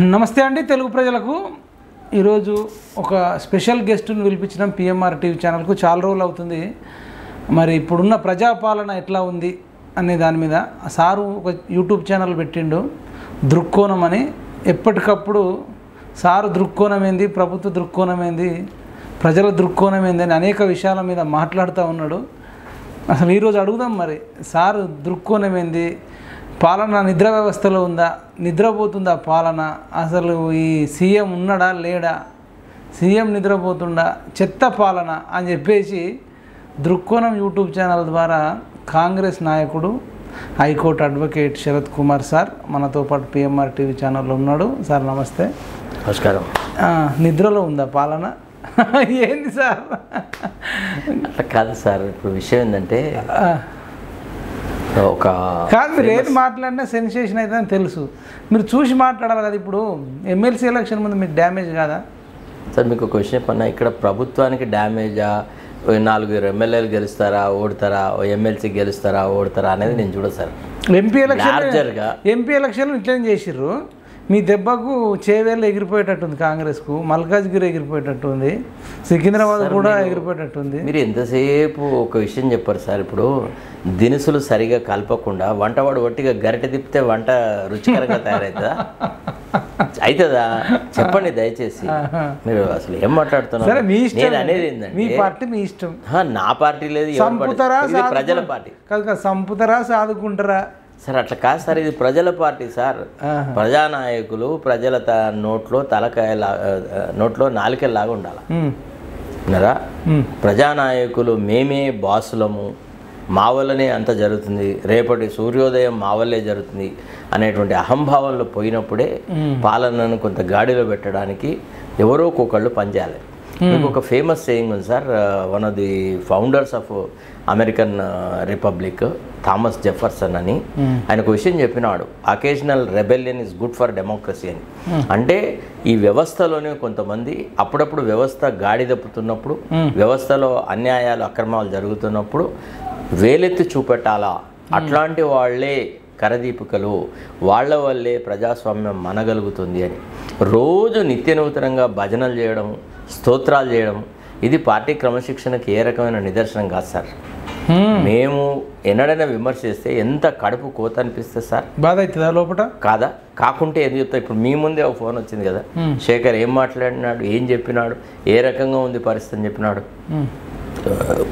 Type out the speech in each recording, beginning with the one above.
నమస్తే అండి తెలుగు ప్రజలకు. ఈరోజు ఒక స్పెషల్ గెస్ట్ని పిలిపించడం పిఎంఆర్ టీవీ ఛానల్కు. చాలా రోజులు అవుతుంది. మరి ఇప్పుడున్న ప్రజాపాలన ఎట్లా ఉంది అనే దాని మీద సారు ఒక యూట్యూబ్ ఛానల్ పెట్టిండు, దృక్కోణం అని. ఎప్పటికప్పుడు సారు దృక్కోణం ఏంది, ప్రభుత్వ దృక్కోణం ఏంది, ప్రజల దృక్కోణం ఏంది అని అనేక విషయాల మీద మాట్లాడుతూ ఉన్నాడు. అసలు ఈరోజు అడుగుదాం, మరి సారు దృక్కోణం ఏంది, పాలన నిద్ర వ్యవస్థలో ఉందా, నిద్రపోతుందా పాలన, అసలు ఈ సీఎం ఉన్నాడా లేడా, సీఎం నిద్రపోతుండా, చెత్త పాలన అని చెప్పేసి దృక్కోణం యూట్యూబ్ ఛానల్ ద్వారా కాంగ్రెస్ నాయకుడు high court advocate Sharath Kumar sir మనతో పాటు పిఎంఆర్ టీవీ ఛానల్లో ఉన్నాడు. సార్ నమస్తే. నమస్కారం. నిద్రలో ఉందా పాలన ఏంది సార్? అట్లా కాదు సార్. ఇప్పుడు విషయం ఏంటంటే ఒక కాదు, మీరు ఏది మాట్లాడినా సెన్సేషన్ అవుతుందని తెలుసు, మీరు చూసి మాట్లాడాలి కదా. ఇప్పుడు ఎమ్మెల్సీ ఎలక్షన్ ముందు మీకు డ్యామేజ్ కాదా సార్? మీకు ఒక విషయం చెప్పన్నా, ఇక్కడ ప్రభుత్వానికి డ్యామేజా, 4 ఎమ్మెల్యేలు గెలుస్తారా ఓడతారా, ఎమ్మెల్సీ గెలుస్తారా ఓడతారా అనేది నేను చూడదు సార్. ఎంపీ ఎలక్షన్లు ఇట్లనే చేసిర్రు. మీ దెబ్బకు చేవేళ్ళు ఎగిరిపోయేటట్టుంది, కాంగ్రెస్కు మల్కాజ్గిరి ఎగిరిపోయేటట్టుంది, సికింద్రాబాద్ కూడా ఎగిరిపోయేటట్టుంది. మీరు ఎంతసేపు ఒక విషయం చెప్పారు సార్. ఇప్పుడు దినుసులు సరిగా కలపకుండా వంటవాడు ఒట్టిగా గరిటె తిప్పితే వంట రుచికరంగా తయారవుతుందా? అవుతుందా? చెప్పండి దయచేసి. మీరు అసలు ఏం మాట్లాడుతున్నారు? నేను అనేది ఏంటంటే, మీ పార్టీ మీ ఇష్టం. నా పార్టీ లేదు, ప్రజల పార్టీ కాదు. సంపుతారా సాదుకుంటారా సార్? అట్లా కాదు సార్, ఇది ప్రజల పార్టీ సార్. ప్రజానాయకులు ప్రజల నోట్లో నాలుకలాగా ఉండాలి విన్నారా? ప్రజానాయకులు మేమే బాసులము, మా వల్లనే అంత జరుగుతుంది, రేపటి సూర్యోదయం మా వల్లే జరుగుతుంది అనేటువంటి అహంభావంలో పోయినప్పుడే పాలనను కొంత గాడిలో పెట్టడానికి ఎవరో ఒక్కొక్కళ్ళు పనిచేయాలి. మీకు ఒక ఫేమస్ సేయింగ్ ఉంది sir. One of the founders of American republic Thomas Jefferson అని, ఆయన ఒక విషయం చెప్పినాడు, occasional rebellion is good for democracy అని. అంటే ఈ వ్యవస్థలోనే కొంతమంది అప్పుడప్పుడు వ్యవస్థ గాడి తప్పుతున్నప్పుడు, వ్యవస్థలో అన్యాయాలు అక్రమాలు జరుగుతున్నప్పుడు వేలెత్తి చూపెట్టాలా, అట్లాంటి వాళ్ళే కరదీపికలు, వాళ్ళ వల్లే ప్రజాస్వామ్యం మనగలుగుతుంది అని రోజు నిత్య నూతనంగా భజనలు చేయడం, స్తోత్రాలు చేయడం, ఇది పార్టీ క్రమశిక్షణకి ఏ రకమైన నిదర్శనం కాదు సార్. మేము ఎన్నడైనా విమర్శ చేస్తే ఎంత కడుపు కోత అనిపిస్తుంది సార్. బాధ అవుతుందా లోపల? కాదా? కాకుంటే ఏది చెప్తా. ఇప్పుడు మీ ముందే ఒక ఫోన్ వచ్చింది కదా, శేఖర్ ఏం మాట్లాడినాడు, ఏం చెప్పినాడు, ఏ రకంగా ఉంది పరిస్థితి అని చెప్పినాడు.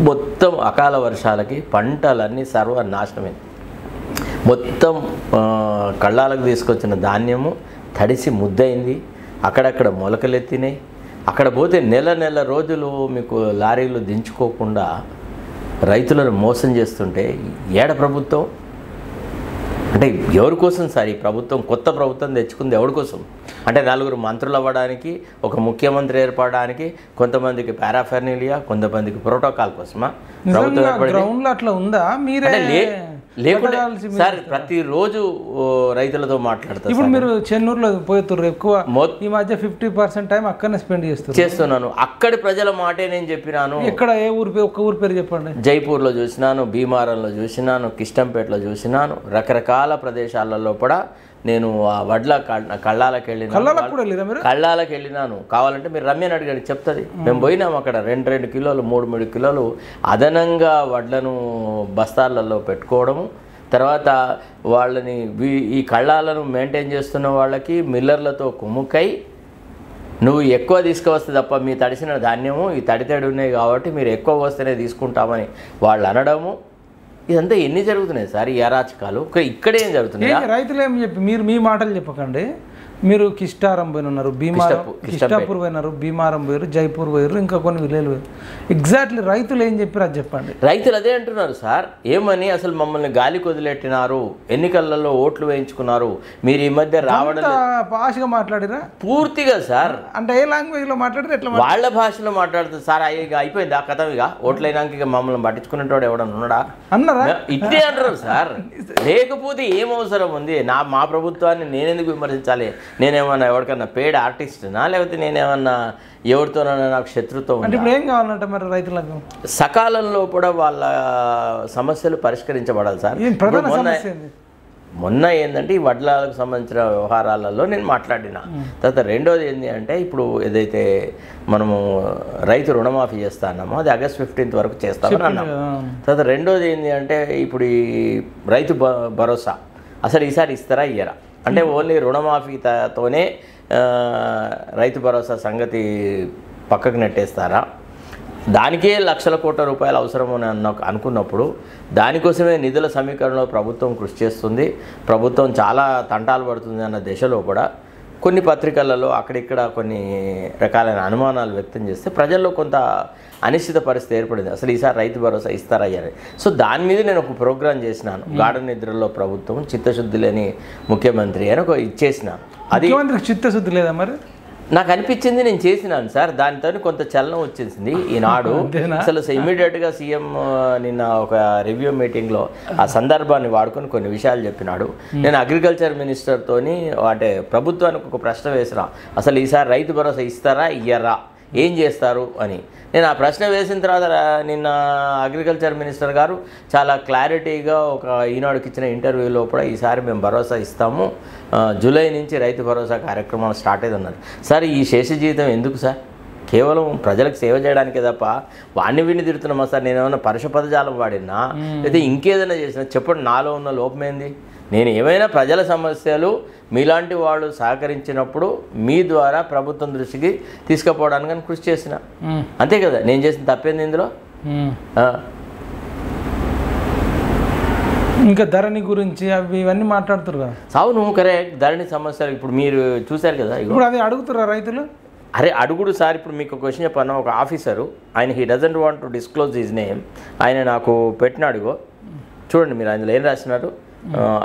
మొత్తం అకాల వర్షాలకి పంటలన్నీ సర్వనాశనమైంది. మొత్తం కళ్ళాలకు తీసుకొచ్చిన ధాన్యము తడిసి ముద్దయింది, అక్కడక్కడ మొలకలెత్తినాయి. అక్కడ పోతే నెల రోజులు మీకు లారీలు దించుకోకుండా రైతులను మోసం చేస్తుంటే ఏడ ప్రభుత్వం? అంటే ఎవరి కోసం సార్ ఈ ప్రభుత్వం? కొత్త ప్రభుత్వం తెచ్చుకుంది ఎవరి కోసం? అంటే 4 మంత్రులు అవ్వడానికి, ఒక ముఖ్యమంత్రి ఏర్పడడానికి, కొంతమందికి పారాఫెర్నీలియా, కొంతమందికి ప్రోటోకాల్ కోసమా ప్రభుత్వం అట్లా ఉందా? మీరే లేకుండా సార్ ప్రతిరోజు రైతులతో మాట్లాడతారు. ఇప్పుడు మీరు చెన్నూరులో పోతున్నారు ఎక్కువ, ఈ మధ్య 50% టైం అక్కడనే స్పెండ్ చేస్తున్నాను. అక్కడి ప్రజల మాటే నేను చెప్పినాను. ఎక్కడ, ఏ ఊరి, ఒక్క ఊరి పేరు చెప్పండి. జైపూర్లో చూసినాను, భీమారంలో చూసినాను, కిష్టంపేటలో చూసినాను, రకరకాల ప్రదేశాలలో కూడా నేను ఆ వడ్ల కళ్ళాలకు వెళ్ళినాను. కావాలంటే మీరు రమ్యని అడిగాడు చెప్తుంది. మేము పోయినాము అక్కడ 2 కిలోలు 3 కిలోలు అదనంగా వడ్లను బస్తాలలో పెట్టుకోవడము, తర్వాత వాళ్ళని ఈ కళ్ళాలను మెయింటైన్ చేస్తున్న వాళ్ళకి మిల్లర్లతో కుమ్ముకై నువ్వు ఎక్కువ తీసుకువస్తే తప్ప మీ తడిసిన ధాన్యము ఈ తడి ఉన్నాయి కాబట్టి మీరు ఎక్కువ వస్తేనే తీసుకుంటామని వాళ్ళు అనడము, ఇదంతా ఎన్ని జరుగుతున్నాయి సార్ ఈ అరాచకాలు? ఇక్కడే ఏం జరుగుతున్నాయి? రైతులు ఏం చెప్పి మీరు మీ మాటలు చెప్పకండి. మీరు కిష్టారం పోయిన ఉన్నారు, కిష్టాపూర్ పోయినారు, భీమారం పోయారు, జైపూర్ పోయారు, ఇంకా కొన్ని విలేజ్లు పోయారు. ఎగ్జాక్ట్లీ రైతులు ఏం చెప్పారు అది చెప్పండి. రైతులు అదే అంటున్నారు సార్. ఏమని అసలు మమ్మల్ని గాలికి వదిలెట్టినారు, ఎన్నికలలో ఓట్లు వేయించుకున్నారు, మీరు ఈ మధ్య రావడం భాషగా మాట్లాడిరా పూర్తిగా సార్. అంటే ఏ లాంగ్వేజ్ లో మాట్లాడితే ఎట్లా? వాళ్ళ భాషలో మాట్లాడుతుంది సార్. ఇక అయిపోయింది ఆ కథ, ఇక ఓట్లయినాక ఇక మమ్మల్ని పట్టించుకునేటోడు ఎవడన్నా ఉన్నాడా అన్నారా? ఇట్టే అంటారు సార్. లేకపోతే ఏం అవసరం ఉంది? మా ప్రభుత్వాన్ని నేనెందుకు విమర్శించాలి? నేనేమన్నా ఎవరికన్నా పెయిడ్ ఆర్టిస్ట్నా, లేకపోతే నేనేమన్నా ఎవరితోనైనా నాకు శత్రుత్వం? అంటే ఇప్పుడు ఏం కావాలంటే మరి రైతులకు సకాలంలో కూడా వాళ్ళ సమస్యలు పరిష్కరించబడాలి సార్. మొన్న ఏంటంటే ఈ వడ్లకు సంబంధించిన వ్యవహారాలలో నేను మాట్లాడిన. తర్వాత రెండోది ఏంటి అంటే ఇప్పుడు ఏదైతే మనము రైతు రుణమాఫీ చేస్తా అన్నామో అది ఆగస్ట్ 15 వరకు చేస్తామని అన్నాము. తర్వాత రెండోది ఏంటి అంటే ఇప్పుడు ఈ రైతు భరోసా అసలు ఈసారి ఇస్తారా ఇయ్యరా, అంటే ఓన్లీ రుణమాఫీతోనే రైతు భరోసా సంగతి పక్కకు నెట్టేస్తారా, దానికే లక్షల కోట్ల రూపాయలు అవసరమని అనుకున్నప్పుడు దానికోసమే నిధుల సమీకరణలో ప్రభుత్వం కృషి చేస్తుంది, ప్రభుత్వం చాలా తంటాలు పడుతుంది అన్న దశలో కూడా కొన్ని పత్రికలలో అక్కడిక్కడ కొన్ని రకాలైన అనుమానాలు వ్యక్తం చేస్తే ప్రజల్లో కొంత అనిశ్చిత పరిస్థితి ఏర్పడింది. అసలు ఈసారి రైతు భరోసా ఇస్తారయ్యారు. సో దాని మీద నేను ఒక ప్రోగ్రాం చేసినాను, గాఢ నిద్రలో ప్రభుత్వం చిత్తశుద్ధి లేని ముఖ్యమంత్రి అని ఒక ఇచ్చేసిన. అది చిత్తశుద్ధి లేదా మరి నాకు అనిపించింది, నేను చేసినాను సార్. దానితో కొంత చలనం వచ్చేసింది ఈనాడు. అసలు ఇమీడియట్గా సీఎం నిన్న ఒక రివ్యూ మీటింగ్లో ఆ సందర్భాన్ని వాడుకొని కొన్ని విషయాలు చెప్పినాడు. నేను అగ్రికల్చర్ మినిస్టర్తోని అంటే ప్రభుత్వానికి ఒక ప్రశ్న వేసిన, అసలు ఈసారి రైతు భరోసా ఇస్తారా ఇయ్యరా, ఏం చేస్తారు అని. నేను ఆ ప్రశ్న వేసిన తర్వాత నిన్న అగ్రికల్చర్ మినిస్టర్ గారు చాలా క్లారిటీగా ఒక ఈనాడుకి ఇచ్చిన ఇంటర్వ్యూలో కూడా ఈసారి మేము భరోసా ఇస్తాము, జూలై నుంచి రైతు భరోసా కార్యక్రమం స్టార్ట్ అయ్యింది అన్నారు. సార్ ఈ శేష జీవితం ఎందుకు సార్, కేవలం ప్రజలకు సేవ చేయడానికే తప్ప వాడిని వీడిని తిడుతున్నామా సార్, నేను ఏమైనా పరుష పదజాలం వాడినా లేదా ఇంకేదైనా చేసినా చెప్పండి, నాలో ఉన్న లోపమేంది. నేను ఏమైనా ప్రజల సమస్యలు మీలాంటి వాళ్ళు సహకరించినప్పుడు మీ ద్వారా ప్రభుత్వం దృష్టికి తీసుకుపోవడానికి అని కృషి చేసిన, అంతే కదా. నేను చేసిన తప్పేంది ఇందులో. ఇంకా ధరణి గురించి అవి ఇవన్నీ మాట్లాడుతారు కదా. అవును కరెక్ట్, ధరణి సమస్యలు ఇప్పుడు మీరు చూశారు కదా. ఇప్పుడు అది అడుగుతారా రైతులు? అరే అడుగుడు సార్. ఇప్పుడు మీకు ఒక క్వశ్చన్ చెప్పాను, ఒక ఆఫీసరు ఆయన he doesn't want to disclose his name, ఆయన నాకు పెట్టినాడుగో చూడండి మీరు, అందులో ఏం రాసినారు,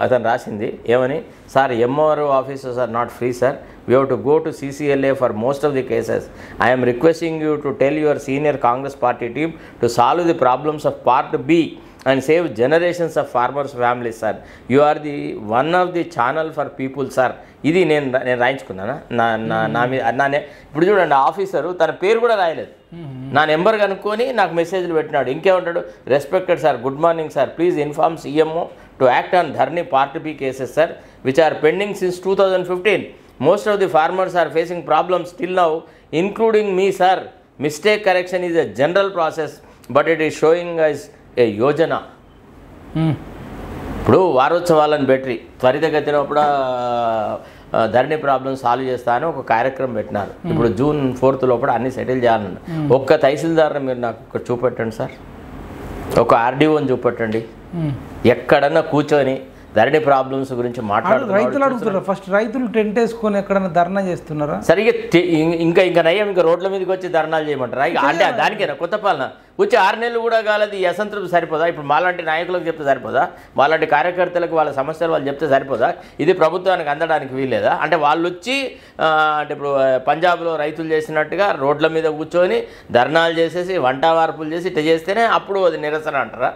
అతను రాసింది ఏమని, sir MRO officers are not free sir, we have to go to CCLA for most of the cases. I'm requesting you to tell your senior Congress party team to solve the problems of part B and save generations of farmers families sir. You are the one of the channel for people sir. ఇది నేను రాయించుకున్నానా ఇప్పుడు చూడండి, officer తన పేరు కూడా రాయలేదు, నా number కనుక్కొని నాకు మెసేజ్లు పెట్టినాడు. ఇంకేమంటాడు, respected sir, good morning sir, please inform CMO to act on Dharani part B cases sir which are pending since 2015. Most of the farmers are facing problems still now including me sir. Mistake correction is a general process but it is showing as a యోజన. ఇప్పుడు వారోత్సవాలను పెట్టి త్వరితగతిన కూడా ధరణి problem solve చేస్తా అని ఒక కార్యక్రమం పెట్టినారు. ఇప్పుడు June 4th లోపల అన్ని సెటిల్ చేయాలన్న ఒక్క తహసీల్దార్ని మీరు నాకు ఇక్కడ చూపెట్టండి సార్, ఒక RDOని చూపెట్టండి, ఎక్కడన్నా కూర్చొని ధరణి ప్రాబ్లమ్స్ గురించి మాట్లాడుతున్నారు. రైతులు అడుగుతున్నారు, ఫస్ట్ రైతులు టెంట్ వేసుకొని ఎక్కడైనా ధర్నా చేస్తున్నారా? సరిగ్గా ఇంకా నయ్యం, ఇంకా రోడ్ల మీదకి వచ్చి ధర్నాలు చేయమంటారా? అంటే దానికైనా కొత్త పాలన వచ్చి 6 నెలలు కూడా కాలేదు, ఈ అసంతృప్తి సరిపోదా? ఇప్పుడు మాలాంటి నాయకులకు చెప్తే సరిపోదా? మాలాంటి కార్యకర్తలకు వాళ్ళ సమస్యలు వాళ్ళు చెప్తే సరిపోదా? ఇది ప్రభుత్వానికి అందడానికి వీల్లేదా? అంటే వాళ్ళు వచ్చి అంటే ఇప్పుడు పంజాబ్లో రైతులు చేసినట్టుగా రోడ్ల మీద కూర్చొని ధర్నాలు చేసేసి వంట వార్పులు చేసి ఇట్లా చేస్తేనే అప్పుడు అది నిరసన అంటారా?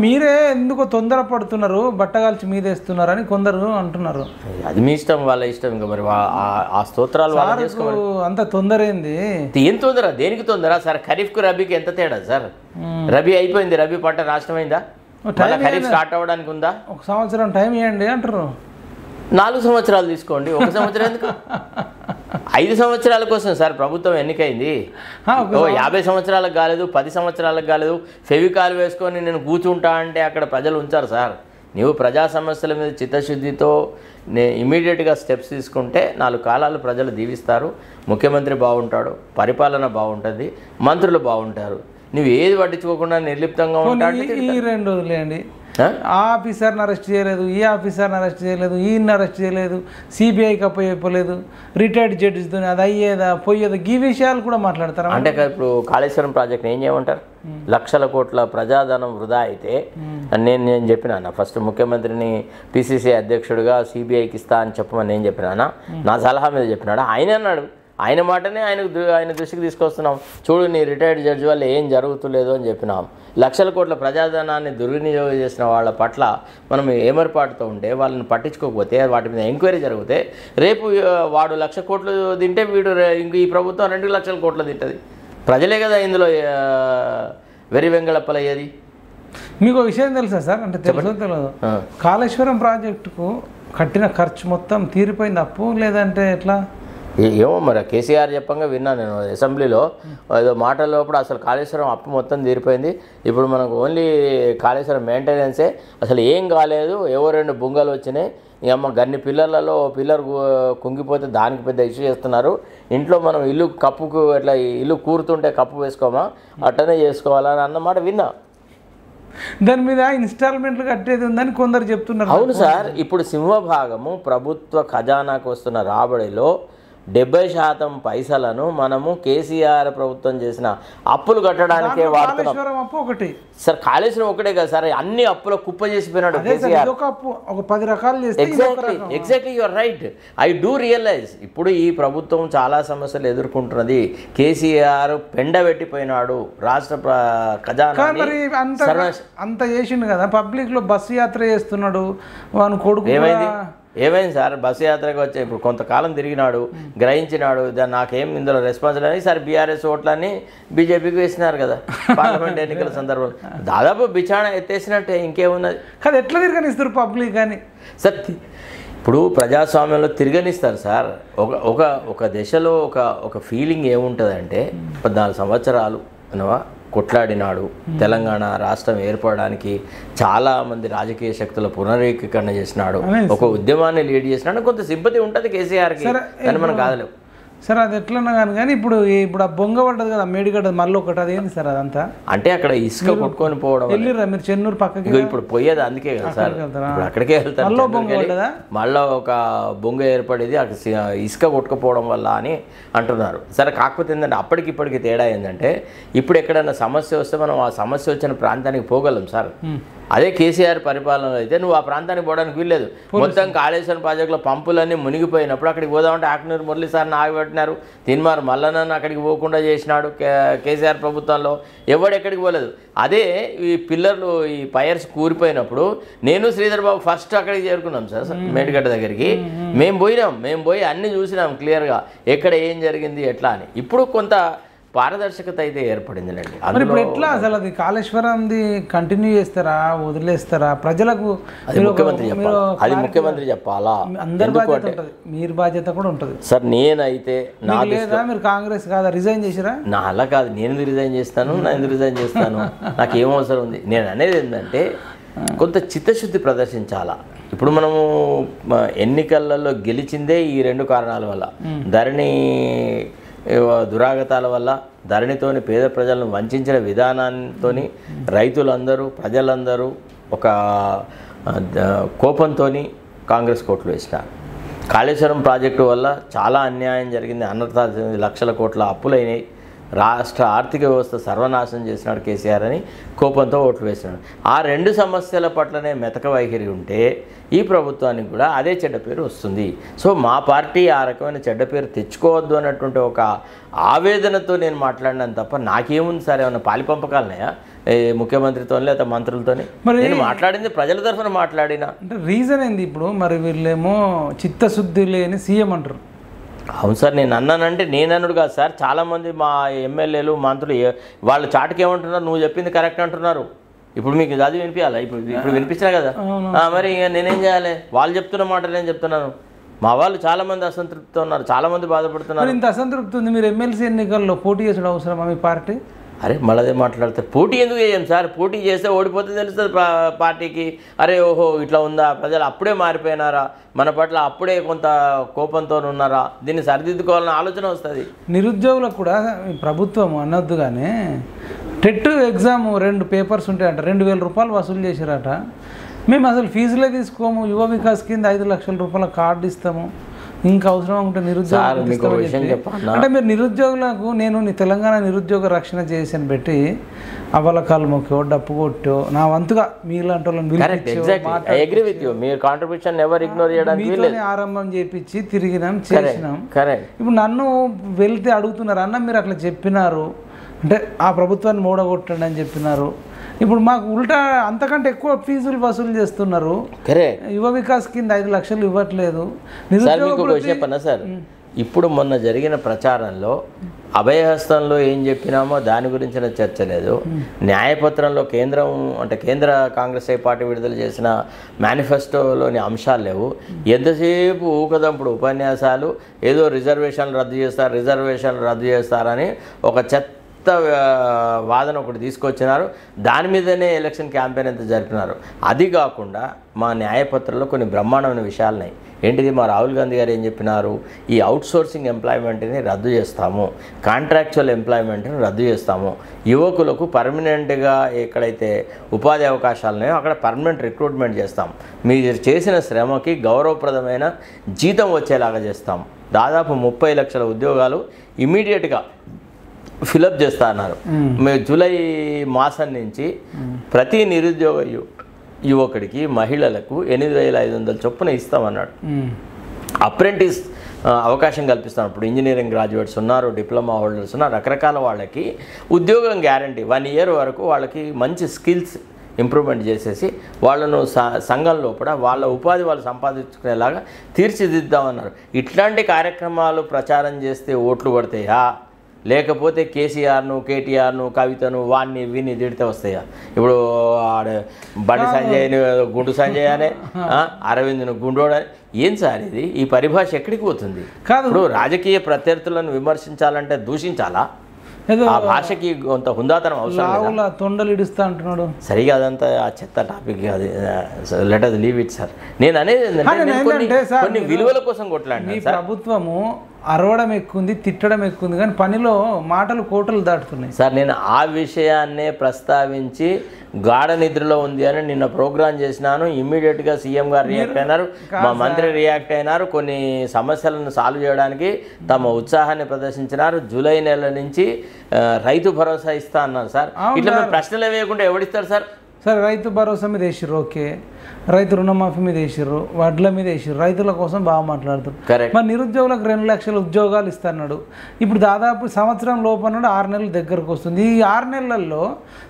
మీరే ఎందుకో తొందరపడుతున్నారు, బట్టగాల్చి మీదేస్తున్నారని కొందరు అంటున్నారు. అది మీ ఇష్టం, వాళ్ళ ఇష్టం. ఇంకా మరి ఆ స్తోత్రాలు అంత తొందర ఏంది? ఏం తొందర, దేనికి తొందర సార్? ఖరీఫ్కు రబీకి ఎంత తేడా సార్? రబీ అయిపోయింది, రబీ పంట నాశనమైందా? ఖరీఫ్ స్టార్ట్ అవ్వడానికి ఉందా? 1 సంవత్సరం టైం ఇవ్వండి అంటారు. 4 సంవత్సరాలు తీసుకోండి, 1 సంవత్సరం ఎందుకు? 5 సంవత్సరాల కోసం సార్ ప్రభుత్వం ఎన్నికైంది. 50 సంవత్సరాలకు కాలేదు, 10 సంవత్సరాలకు కాలేదు. ఫెవికాల్ వేసుకొని నేను కూర్చుంటా అంటే అక్కడ ప్రజలు ఉంచారు సార్. నీవు ప్రజా సమస్యల మీద చిత్తశుద్ధితో ఇమీడియట్గా స్టెప్స్ తీసుకుంటే 4 కాలాలు ప్రజలు దీవిస్తారు, ముఖ్యమంత్రి బాగుంటాడు, పరిపాలన బాగుంటుంది, మంత్రులు బాగుంటారు. నువ్వు ఏది పట్టించుకోకుండా నిర్లిప్తంగా ఉంటాడు. ఈ 2 రోజులేండి, ఆ ఆఫీసర్ని అరెస్ట్ చేయలేదు, ఈ ఆఫీసర్ని అరెస్ట్ చేయలేదు, ఈయన్ని అరెస్ట్ చేయలేదు, CBIకి అప్పలేదు, రిటైర్డ్ జడ్జితో అది అయ్యేదా పోయేదా, ఈ విషయాలు కూడా మాట్లాడతారు. అంటే ఇప్పుడు కాళేశ్వరం ప్రాజెక్ట్ ఏం చేయమంటారు? లక్షల కోట్ల ప్రజాధనం వృధా అయితే నేను చెప్పినా ఫస్ట్ ముఖ్యమంత్రిని PCC అధ్యక్షుడిగా CBIకి ఇస్తా అని చెప్పమని నేను చెప్పినా, నా సలహా మీద చెప్పినాడు. ఆయన అన్నాడు, ఆయన మాటనే ఆయన దృష్టికి తీసుకొస్తున్నాం. చూడు నీ రిటైర్డ్ జడ్జి వల్ల ఏం జరుగుతులేదు అని చెప్పినాం. లక్షల కోట్ల ప్రజాధనాన్ని దుర్వినియోగం చేసిన వాళ్ళ పట్ల మనం ఏమర్పాటుతో ఉంటే వాళ్ళని పట్టించుకోకపోతే వాటి మీద ఎంక్వైరీ జరిగితే రేపు వాడు 1,00,000 కోట్లు తింటే వీడు ఇంక ఈ ప్రభుత్వం 2 లక్షల కోట్లు తింటుంది. ప్రజలే కదా ఇందులో వెర్రి వెంగళప్పలయ్యేది. మీకు విషయం తెలుసా సార్, అంటే తెలుసో తెలియదు, కాళేశ్వరం ప్రాజెక్టుకు కట్టిన ఖర్చు మొత్తం తీరిపోయింది అప్పు, లేదంటే ఎట్లా? ఏమో మరి కేసీఆర్ చెప్పంగా విన్నా నేను అసెంబ్లీలో ఏదో మాటల్లోప్పుడు అసలు కాళేశ్వరం అప్పు మొత్తం తీరిపోయింది, ఇప్పుడు మనకు ఓన్లీ కాళేశ్వరం మెయింటెనెన్సే, అసలు ఏం కాలేదు, ఏవో 2 బుంగలు వచ్చినాయి, అమ్మ గన్ని పిల్లర్లలో పిల్లర్ కుంగిపోతే దానికి పెద్ద ఇష్యూ చేస్తున్నారు, ఇంట్లో మనం ఇల్లు కప్పుకు ఇట్లా ఇల్లు కూరుతుంటే కప్పు వేసుకోమా అట్టనే చేసుకోవాలని అన్నమాట విన్నా. దాని మీద ఇన్స్టాల్మెంట్లు కట్టేది ఉందని కొందరు చెప్తున్నారు. అవును సార్, ఇప్పుడు సింహభాగము ప్రభుత్వ ఖజానాకు వస్తున్న రాబడిలో 70% పైసలను మనము కేసీఆర్ ప్రభుత్వం చేసిన అప్పులు కట్టడానికే వాడుతున్నాం. సార్ కాళేశ్వరం ఒకటే కదా సార్, అన్ని అప్పుల కుప్ప చేసిపోయినాడు కేసీఆర్. ఒక 10 రకాలు చేస్తే exactly your right, I do realise. ఇప్పుడు ఈ ప్రభుత్వం చాలా సమస్యలు ఎదుర్కొంటున్నది, కేసీఆర్ పెండబెట్టిపోయినాడు రాష్ట్ర ఖజానా. అంత చేసిండు కదా, పబ్లిక్ లో బస్సు యాత్ర చేస్తున్నాడు, వాని కొడుకు ఏమైంది సార్, బస్సు యాత్రకు వచ్చే ఇప్పుడు కొంతకాలం తిరిగినాడు, గ్రహించినాడు, దాన్ని నాకేం ఇందులో రెస్పాన్సిబుల్ అని సార్ బీఆర్ఎస్ ఓట్లన్నీ బీజేపీకి వేసినారు కదా పార్లమెంట్ ఎన్నికల సందర్భంలో, దాదాపు బిచాణ ఎత్తేసినట్టే, ఇంకేమున్నది. కానీ ఎట్లా తిరగనిస్తారు పబ్లిక్ కానీ సార్? ఇప్పుడు ప్రజాస్వామ్యంలో తిరగనిస్తారు సార్. ఒక దశలో ఒక ఫీలింగ్ ఏముంటుందంటే 14 సంవత్సరాలు కొట్లాడినాడు, తెలంగాణ రాష్ట్రం ఏర్పడడానికి చాలామంది రాజకీయ శక్తుల పునరేకీకరణ చేసినాడు, ఒక ఉద్యమాన్ని లీడ్ చేసినాడు, కొంత సింపతి ఉంటుంది కేసీఆర్కి, కానీ మనం కాదలేవు. సార్ అది ఎట్లన్నా కానీ ఇప్పుడు ఆ బొంగ పడ్డది కదా మేడిగడ్డ, మళ్ళీ ఒకటి అదేంది సార్ అదంతా? అంటే అక్కడ ఇసుక కొట్టుకొని పోవడం. వెళ్ళిరా మీరు చెన్నూరు పక్కకి? ఇప్పుడు పోయేది అందుకే కదా సార్, ఇప్పుడు అక్కడికే వెళ్తారు. మళ్ళీ ఒక బొంగ ఏర్పడేది అక్కడ ఇసుక కొట్టుకుపోవడం వల్ల అని అంటున్నారు. సరే, కాకపోతే ఏంటంటే అప్పటికిప్పటికి తేడా ఏంటంటే, ఇప్పుడు ఎక్కడైనా సమస్య వస్తే మనం ఆ సమస్య వచ్చిన ప్రాంతానికి పోగలం సార్. అదే కేసీఆర్ పరిపాలనలో అయితే నువ్వు ఆ ప్రాంతానికి పోవడానికి వీల్లేదు. మొత్తం కాళేశ్వరం ప్రాజెక్టులో పంపులన్నీ మునిగిపోయినప్పుడు అక్కడికి పోదామంటే ఆకునూరు మురళీ సార్ని ఆగిపెట్టినారు, తీన్మార్ మల్లన్నను అక్కడికి పోకుండా చేసినాడు కేసీఆర్ ప్రభుత్వంలో, ఎవడెక్కడికి పోలేదు. అదే ఈ పిల్లర్లు ఈ పైర్స్ కూరిపోయినప్పుడు నేను శ్రీధర్ బాబు ఫస్ట్ అక్కడికి చేరుకున్నాం సార్, మేడిగడ్డ దగ్గరికి. మేము పోయి అన్నీ చూసినాం క్లియర్గా, ఎక్కడ ఏం జరిగింది ఎట్లా అని. ఇప్పుడు కొంత పారదర్శకత అయితే ఏర్పడిందిలేండి. మరి ఇప్పుడు ఎట్లా అసలు అది కాళేశ్వరంది కంటిన్యూ చేస్తారా, వదిలేస్తారా? ప్రజలకు ముఖ్యమంత్రి చెప్పాలా? అందరి బాధ్యత ఉంటుంది, మీరు బాధ్యత కూడా ఉంటుంది సార్. నేనైతే లేదా మీరు కాంగ్రెస్ కాదా, రిజైన్ చేసిరా? నా అలా కాదు, నేను రిజైన్ చేస్తాను, నా ఎందుకు రిజైన్ చేస్తాను, నాకు ఏం అవసరం ఉంది. నేను అనేది ఏంటంటే కొంత చిత్తశుద్ధి ప్రదర్శించాలా. ఇప్పుడు మనము ఎన్నికలలో గెలిచిందే ఈ 2 కారణాల వల్ల, ధరణి దురాగతాల వల్ల, ధరణితోని పేద ప్రజలను వంచిన విధానంతో రైతులందరూ ప్రజలందరూ ఒక కోపంతో కాంగ్రెస్ కోట్లు వేసినారు. కాళేశ్వరం ప్రాజెక్టు వల్ల చాలా అన్యాయం జరిగింది, అనర్థాలు, లక్షల కోట్ల అప్పులైనాయి, రాష్ట్ర ఆర్థిక వ్యవస్థ సర్వనాశనం చేసినాడు కేసీఆర్ అని కోపంతో ఓట్లు వేసినాడు. ఆ 2 సమస్యల పట్లనే మెతక వైఖరి ఉంటే ఈ ప్రభుత్వానికి కూడా అదే చెడ్డ పేరు వస్తుంది. సో మా పార్టీ ఆ రకమైన చెడ్డ పేరు తెచ్చుకోవద్దు అన్నటువంటి ఒక ఆవేదనతో నేను మాట్లాడినాను తప్ప నాకేముంది సార్, ఏమన్నా పాలిపంపకాలన్నాయా ముఖ్యమంత్రితో లేదా మంత్రులతో? నేను మాట్లాడింది ప్రజల తరఫున మాట్లాడినా. అంటే రీజన్ ఏంది ఇప్పుడు? మరి వీళ్ళేమో చిత్తశుద్ధి లేని సీఎం అంటారు. అవును సార్, నేను అన్నానంటే నేను అన్నాడు కాదు సార్, చాలామంది మా ఎమ్మెల్యేలు మంత్రులు వాళ్ళ చాటుకి ఏమంటున్నారు, నువ్వు చెప్పింది కరెక్ట్ అంటున్నారు. ఇప్పుడు మీకు అది వినిపించాలా? ఇప్పుడు వినిపించినా కదా, మరి ఇక నేనేం చేయాలి? వాళ్ళు చెప్తున్న మాట నేను చెప్తున్నాను. మా వాళ్ళు చాలామంది అసంతృప్తితో ఉన్నారు, చాలామంది బాధపడుతున్నారు. ఇంత అసంతృప్తి ఉంది, మీరు ఎమ్మెల్సీ ఎన్నికల్లో పోటీ చేసడం అవసరమా మీ పార్టీ? అరే మళ్ళదే మాట్లాడతారు, పోటీ ఎందుకు చేయం సార్? పోటీ చేస్తే ఓడిపోతే తెలుస్తుంది పార్టీకి. అరే ఓహో ఇట్లా ఉందా, ప్రజలు అప్పుడే మారిపోయినారా, మన పట్ల అప్పుడే కొంత కోపంతో ఉన్నారా, దీన్ని సరిదిద్దుకోవాలన్న ఆలోచన వస్తుంది. నిరుద్యోగులకు కూడా ప్రభుత్వం అనొద్దు కానీ టెట్ ఎగ్జామ్ 2 పేపర్స్ ఉంటాయంట, 2000 రూపాయలు వసూలు చేశారట. మేము అసలు ఫీజులే తీసుకోము, యువ వికాస్ కింద 5 లక్షల రూపాయల కార్డు ఇస్తాము, ఇంకా అవసరం ఉంటే నిరుద్యోగులు. అంటే మీరు నిరుద్యోగులకు నేను తెలంగాణ నిరుద్యోగ రక్షణ చేసి పెట్టి అవలకాలు మొక్కో డప్పు కొట్టో నా వంతుగా మీలాంటి వాళ్ళని ఆరంభం చేపించి తిరిగినాం చేసినాం. ఇప్పుడు నన్ను వెళ్తే అడుగుతున్నారు, అన్న మీరు అట్లా చెప్పినారు అంటే ఆ ప్రభుత్వాన్ని మూడగొట్టండి అని చెప్పినారు. ఇప్పుడు మాకు ఉల్టా అంతకంటే ఎక్కువ ఫీజులు వసూలు చేస్తున్నారు. యువ వికాస్ కింద 5 లక్షలు ఇవ్వట్లేదు. చెప్పన్నా సార్, ఇప్పుడు మొన్న జరిగిన ప్రచారంలో అభయహస్తంలో ఏం చెప్పినామో దాని గురించిన చర్చ లేదు. న్యాయపత్రంలో కేంద్ర కాంగ్రెస్ పార్టీ విడుదల చేసిన మేనిఫెస్టోలోని అంశాలు లేవు. ఎంతసేపు ఊకదంపుడు ఉపన్యాసాలు, ఏదో రిజర్వేషన్లు రద్దు చేస్తారని ఒక చెత్త వాదన ఒకటి తీసుకొచ్చినారు. దాని మీదనే ఎలక్షన్ క్యాంపెయిన్ అంతా జరిపినారు. అది కాకుండా మా న్యాయపత్రంలో కొన్ని బ్రహ్మాండమైన విషయాలున్నాయి. ఏంటిది? మా రాహుల్ గాంధీ గారు ఏం చెప్పినారు? ఈ అవుట్సోర్సింగ్ ఎంప్లాయ్మెంట్ని రద్దు చేస్తాము, కాంట్రాక్చువల్ ఎంప్లాయ్మెంట్ని రద్దు చేస్తాము, యువకులకు పర్మనెంట్గా ఎక్కడైతే ఉపాధి అవకాశాలు ఉన్నాయో అక్కడ పర్మనెంట్ రిక్రూట్మెంట్ చేస్తాం, మీరు చేసిన శ్రమకి గౌరవప్రదమైన జీతం వచ్చేలాగా చేస్తాం, దాదాపు 30 లక్షల ఉద్యోగాలు ఇమీడియట్గా ఫిలప్ చేస్తా అన్నారు. మేము జూలై మాసం నుంచి ప్రతి నిరుద్యోగ యువకుడికి మహిళలకు 8,500 చొప్పున ఇస్తామన్నాడు. అప్రెంటిస్ అవకాశం కల్పిస్తాం. ఇప్పుడు ఇంజనీరింగ్ గ్రాడ్యుయేట్స్ ఉన్నారు, డిప్లొమా హోల్డర్స్ ఉన్నారు, రకరకాల వాళ్ళకి ఉద్యోగం గ్యారంటీ 1 ఇయర్ వరకు వాళ్ళకి మంచి స్కిల్స్ ఇంప్రూవ్మెంట్ చేసేసి వాళ్ళను సంఘం లోపల వాళ్ళ ఉపాధి వాళ్ళు సంపాదించుకునేలాగా తీర్చిదిద్దామన్నారు. ఇట్లాంటి కార్యక్రమాలు ప్రచారం చేస్తే ఓట్లు పడతాయా, లేకపోతే కేసీఆర్ను, కేటీఆర్ను, కవితను వాడిని వీడిని తిడితే వస్తాయా? ఇప్పుడు బండి సంజయ్ని గుండు సంజయ్ అనే, అరవింద్ను గుండోడని, ఏం సార్ ఇది? ఈ పరిభాష ఎక్కడికి పోతుంది? ఇప్పుడు రాజకీయ ప్రత్యర్థులను విమర్శించాలంటే దూషించాలా? ఆ భాషకి కొంత హుందాతనం అవసరం. తొండలు ఇడుస్తా అంటున్నాడు. సరిగా అదంతా ఆ చెత్త టాపిక్, అది let us leave it sir. నేను అనేది కొన్ని విలువల కోసం కొట్లాడినా. ప్రభుత్వము అరవడం ఎక్కువ, తిట్టడం ఎక్కువ, కానీ పనిలో మాటలు కోటలు దాటుతున్నాయి సార్. నేను ఆ విషయాన్నే ప్రస్తావించి గాఢ నిద్రలో ఉంది అని నిన్న ప్రోగ్రాం చేసినాను. ఇమ్మీడియట్గా సీఎం గారు రియాక్ట్ అయినారు, మా మంత్రి రియాక్ట్ అయినారు, కొన్ని సమస్యలను సాల్వ్ చేయడానికి తమ ఉత్సాహాన్ని ప్రదర్శించినారు. జూలై నెల నుంచి రైతు భరోసా ఇస్తా అన్నారు సార్. ఇట్లా మేము ప్రశ్నలు వేయకుండా ఎవడిస్తారు సార్? సరే, రైతు భరోసా మీద వేసిర్రు, ఓకే, రైతు రుణమాఫీ మీద వేసిర్రు, వడ్ల మీద వేసిర్రు, రైతుల కోసం బాగా మాట్లాడుతారు. మరి నిరుద్యోగులకు 2 లక్షల ఉద్యోగాలు ఇస్తున్నాడు. ఇప్పుడు దాదాపు సంవత్సరం లోపల 6 నెలలు దగ్గరకు వస్తుంది. ఈ 6 నెలల్లో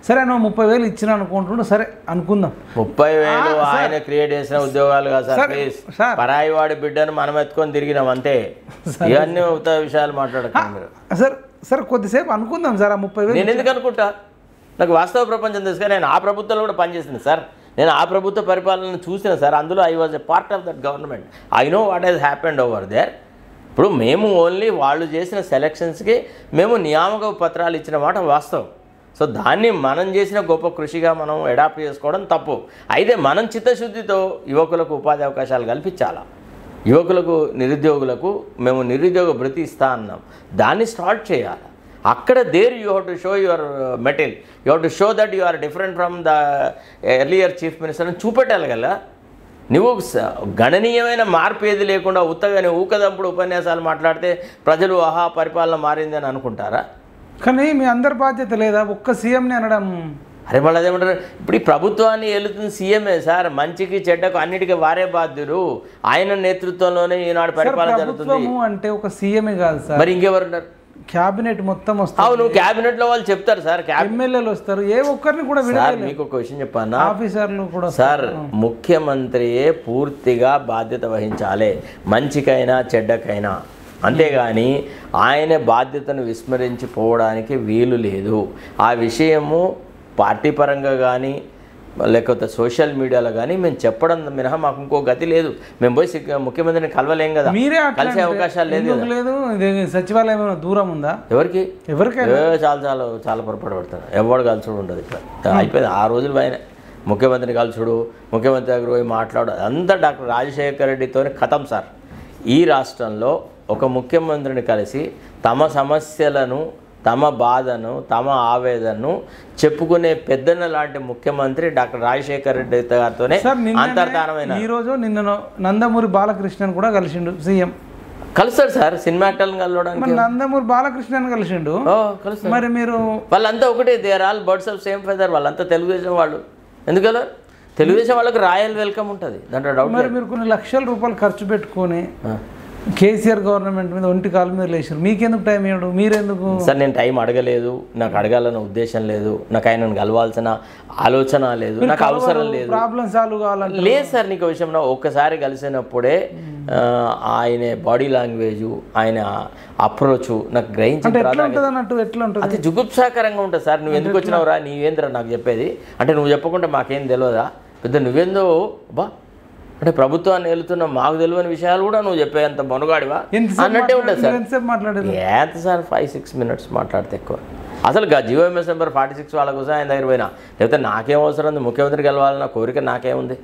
సరే నువ్వు 30,000 ఇచ్చిన అనుకుంటున్నాడు, సరే అనుకుందాం. 30,000 ఆయన క్రియేట్ చేసిన ఉద్యోగాలు కాదు సార్. ప్లీజ్, పరాయి వాడి బిడ్డను మనం ఎత్తుకొని తిరిగినాం అంతే. ఇవన్నీ విషయాలు మాట్లాడకండి సార్. సరే కొద్దిసేపు అనుకుందాం సార్. ఆ 30,000 నేను ఎందుకు అనుకుంటా? నాకు వాస్తవ ప్రపంచం తెలుసు. నేను ఆ ప్రభుత్వంలో కూడా పనిచేసిన సార్. నేను ఆ ప్రభుత్వ పరిపాలన చూసిన సార్. అందులో I was a part of that government. I know what has happened over there. ఇప్పుడు మేము ఓన్లీ వాళ్ళు చేసిన సెలక్షన్స్కి మేము నియామక పత్రాలు ఇచ్చిన మాట వాస్తవం. సో దాన్ని మనం చేసిన గొప్ప కృషిగా మనం అడాప్ట్ చేసుకోవడం తప్పు. అయితే మనం చిత్తశుద్ధితో యువకులకు ఉపాధి అవకాశాలు కల్పించాలా. యువకులకు, నిరుద్యోగులకు మేము నిరుద్యోగ భృతి ఇస్తా అన్నాం, దాన్ని స్టార్ట్ చేయాలి. అక్కడ there you have to show your material, you have to show that you are different from the earlier chief minister అని చూపెట్టాలి కదా. నువ్వు గణనీయమైన మార్పు ఏది లేకుండా ఉత్తగానే ఊకదంపుడు ఉపన్యాసాలు మాట్లాడితే ప్రజలు ఆహా పరిపాలన మారిందని అనుకుంటారా? కానీ మీ అందరి బాధ్యత లేదా? ఒక్క సీఎంని అనడం. అరే వాళ్ళు అదేమంటారు? ఇప్పుడు ఈ ప్రభుత్వాన్ని ఏలుతుంది సీఎంఏ సార్. మంచికి చెడ్డకు అన్నిటికీ వారే బాధ్యులు. ఆయన నేతృత్వంలోనే ఈనాడు పరిపాలన జరుగుతుంది. అంటే ఒక సీఎంఏ కాదు సార్, మరి ఇంకెవరున్నారు? క్యాబినెట్ మొత్తం వస్తారు. అవును, క్యాబినెట్ లో వాళ్ళు చెప్తారు సార్, ఎమ్మెల్యేలు వస్తారు, ఏ ఒక్కరిని కూడా సార్. మీకు ఒక విషయం చెప్పాను, ఆఫీసర్లు కూడా సార్. ముఖ్యమంత్రియే పూర్తిగా బాధ్యత వహించాలి, మంచికైనా చెడ్డకైనా. అంతేగాని ఆయన బాధ్యతను విస్మరించిపోవడానికి వీలు లేదు. ఆ విషయము పార్టీ పరంగా కానీ లేకపోతే సోషల్ మీడియాలో కానీ మేము చెప్పడం మినహా మాకు ఇంకో గతి లేదు. మేము పోయి ముఖ్యమంత్రిని కలవలేం కదా, కలిసే అవకాశాలు లేదు. సచివాలయం దూరం ఉందా? ఎవరికి చాలా పొరపాటు పడతారు. ఎవరు కలుసుడు ఉండదు. ఇక్కడ అయిపోయింది. ఆ రోజులు పైన ముఖ్యమంత్రిని కలుసుడు, ముఖ్యమంత్రి దగ్గర పోయి మాట్లాడు, అంతా డాక్టర్ రాజశేఖర రెడ్డితోనే ఖతం సార్. ఈ రాష్ట్రంలో ఒక ముఖ్యమంత్రిని కలిసి తమ సమస్యలను, తమ బాధను, తమ ఆవేదనను చెప్పుకునే పెద్దన్న లాంటి ముఖ్యమంత్రి డాక్టర్ రాజశేఖర రెడ్డి గారితోనే అంతర్ధానమైన. ఈరోజు నిన్న నందమూరి బాలకృష్ణన్ కూడా కలిసిండు సీఎం. కలుస్తాడు సార్, సినిమా యాక్టర్లను కలవడానికి. నందమూరి బాలకృష్ణన్ కలిసిండు. మరి మీరు వాళ్ళంతా ఒకటే, they are all birds of same feather. వాళ్ళంతా తెలుగుదేశం వాళ్ళు. ఎందుకలా? తెలుగుదేశం వాళ్ళకి రాయల్ వెల్కమ్ ఉంటుంది, దాంట్లో డౌట్. మరి మీరు కొన్ని లక్షల రూపాయలు ఖర్చు పెట్టుకొని కేసీఆర్ గవర్నమెంట్ మీద ఒంటి కాలు మీద లేచారు, మీకెందుకు టైం ఇవ్వడు? మీరెందుకు? సార్ నేను టైం అడగలేదు, నాకు అడగాలన్న ఉద్దేశం లేదు, నాకు ఆయనను కలవాల్సిన ఆలోచన లేదు, నాకు అవసరం లేదు. ప్రాబ్లం సాల్వ్ కావాలంటే లేదు సార్. నీకు విషయం ఒక్కసారి కలిసినప్పుడే ఆయన బాడీ లాంగ్వేజ్, ఆయన అప్రోచ్ నాకు గ్రహించిన అది జుగుప్సాకరంగా ఉంటుంది సార్. నువ్వు ఎందుకు వచ్చినావురా, నీవేంద్రా నాకు చెప్పేది అంటే, నువ్వు చెప్పకుండా మాకేం తెలియదా, పెద్ద నువ్వేందో బా అంటే ప్రభుత్వాన్ని వెళ్తున్న మాకు తెలియని విషయాలు కూడా నువ్వు చెప్పేంత మొనగాడివా అన్నట్టే ఉంటుంది సార్. ఎంత సార్ 5-6 minutes మాట్లాడితే ఎక్కువ. అసలు GOMS నెంబర్ 46 వాళ్ళ కోసం ఆయన దగ్గర పోయినా, లేకపోతే నాకేం అవసరం ఉంది, ముఖ్యమంత్రి గెలవాలన్న కోరిక నాకేముంది,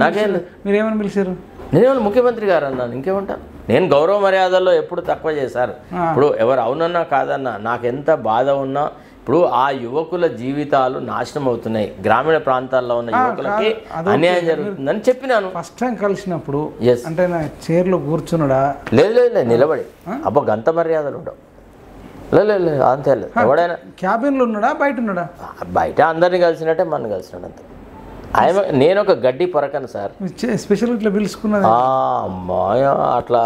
నాకేం మీరేమని పిలిచారు, నేనేమన్నా ముఖ్యమంత్రి గారు అన్నాను, ఇంకేమంటాను. నేను గౌరవ మర్యాదల్లో ఎప్పుడు తక్కువ చేశారు. ఇప్పుడు ఎవరు అవునన్నా కాదన్నా నాకు ఎంత బాధ ఉన్నా, ఇప్పుడు ఆ యువకుల జీవితాలు నాశనం అవుతున్నాయి, గ్రామీణ ప్రాంతాల్లో ఉన్న యువకులకి అన్యాయం జరుగుతుందని చెప్పినాను. ఫస్ట్ టైం కలిసినప్పుడు అంటే నా చైర్లో కూర్చున్నాడా, లేదు నిలబడి అబ్బా గంత మర్యాదలు ఉండవు, లేదు అంతే లేదు. ఎవడైనా క్యాబిన్లో ఉన్నాడా బయట ఉన్నాడా, బయట అందరినీ కలిసినట్టే మన కలిసినాడు అంతే. నేను ఒక గడ్డి పొరకను సార్, స్పెషల్ ఇట్లా పిలుచుకున్నా అమ్మాయ అట్లా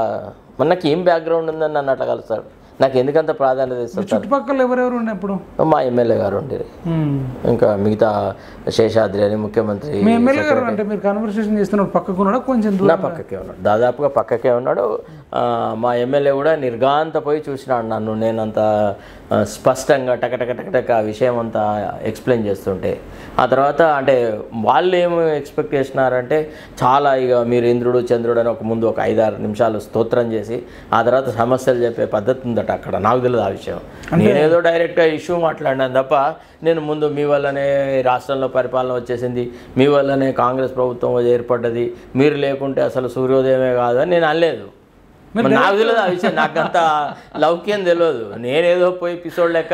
మనకి ఏం బ్యాక్గ్రౌండ్ ఉందని నన్ను అట్లా కలుస్తాడు. నాకు ఎందుకంత ప్రాధాన్యత ఇస్తారు. చుట్టుపక్కల ఎవరెవరు ఉన్నప్పుడు మా ఎమ్మెల్యే గారు ఉండేది, ఇంకా మిగతా శేషాద్రి అని ముఖ్యమంత్రి. మీ ఎమ్మెల్యే గారు అంటే మీరు కన్వర్సేషన్ చేస్తున్నారు పక్కకు ఉన్నాడు, కొంచెం నా పక్కకే ఉన్నాడు, దాదాపుగా పక్కకే ఉన్నాడు. మా ఎమ్మెల్యే కూడా నిర్గాంత పోయి చూసినాడు నన్ను, నేనంత స్పష్టంగా టకటక ఆ విషయం అంతా ఎక్స్ప్లెయిన్ చేస్తుంటే. ఆ తర్వాత అంటే వాళ్ళు ఏమి ఎక్స్పెక్ట్ చేసినారంటే, చాలా ఇక మీరు ఇంద్రుడు చంద్రుడు అని ముందు ఒక 5-6 నిమిషాలు స్తోత్రం చేసి ఆ తర్వాత సమస్యలు చెప్పే పద్ధతి ఉందట అక్కడ. నాకు తెలియదు ఆ విషయం, నేనేదో డైరెక్ట్గా ఇష్యూ మాట్లాడినాను తప్ప, నేను ముందు మీ వల్లనే రాష్ట్రంలో పరిపాలన వచ్చేసింది, మీ వల్లనే కాంగ్రెస్ ప్రభుత్వం ఏర్పడ్డది, మీరు లేకుంటే అసలు సూర్యోదయమే కాదు అని నేను అనలేదు. నాకు తెలియదు ఆ విషయం, నాకంత లౌక్యం తెలియదు. నేనేదో పోయి ఎపిసోడ్ లెక్క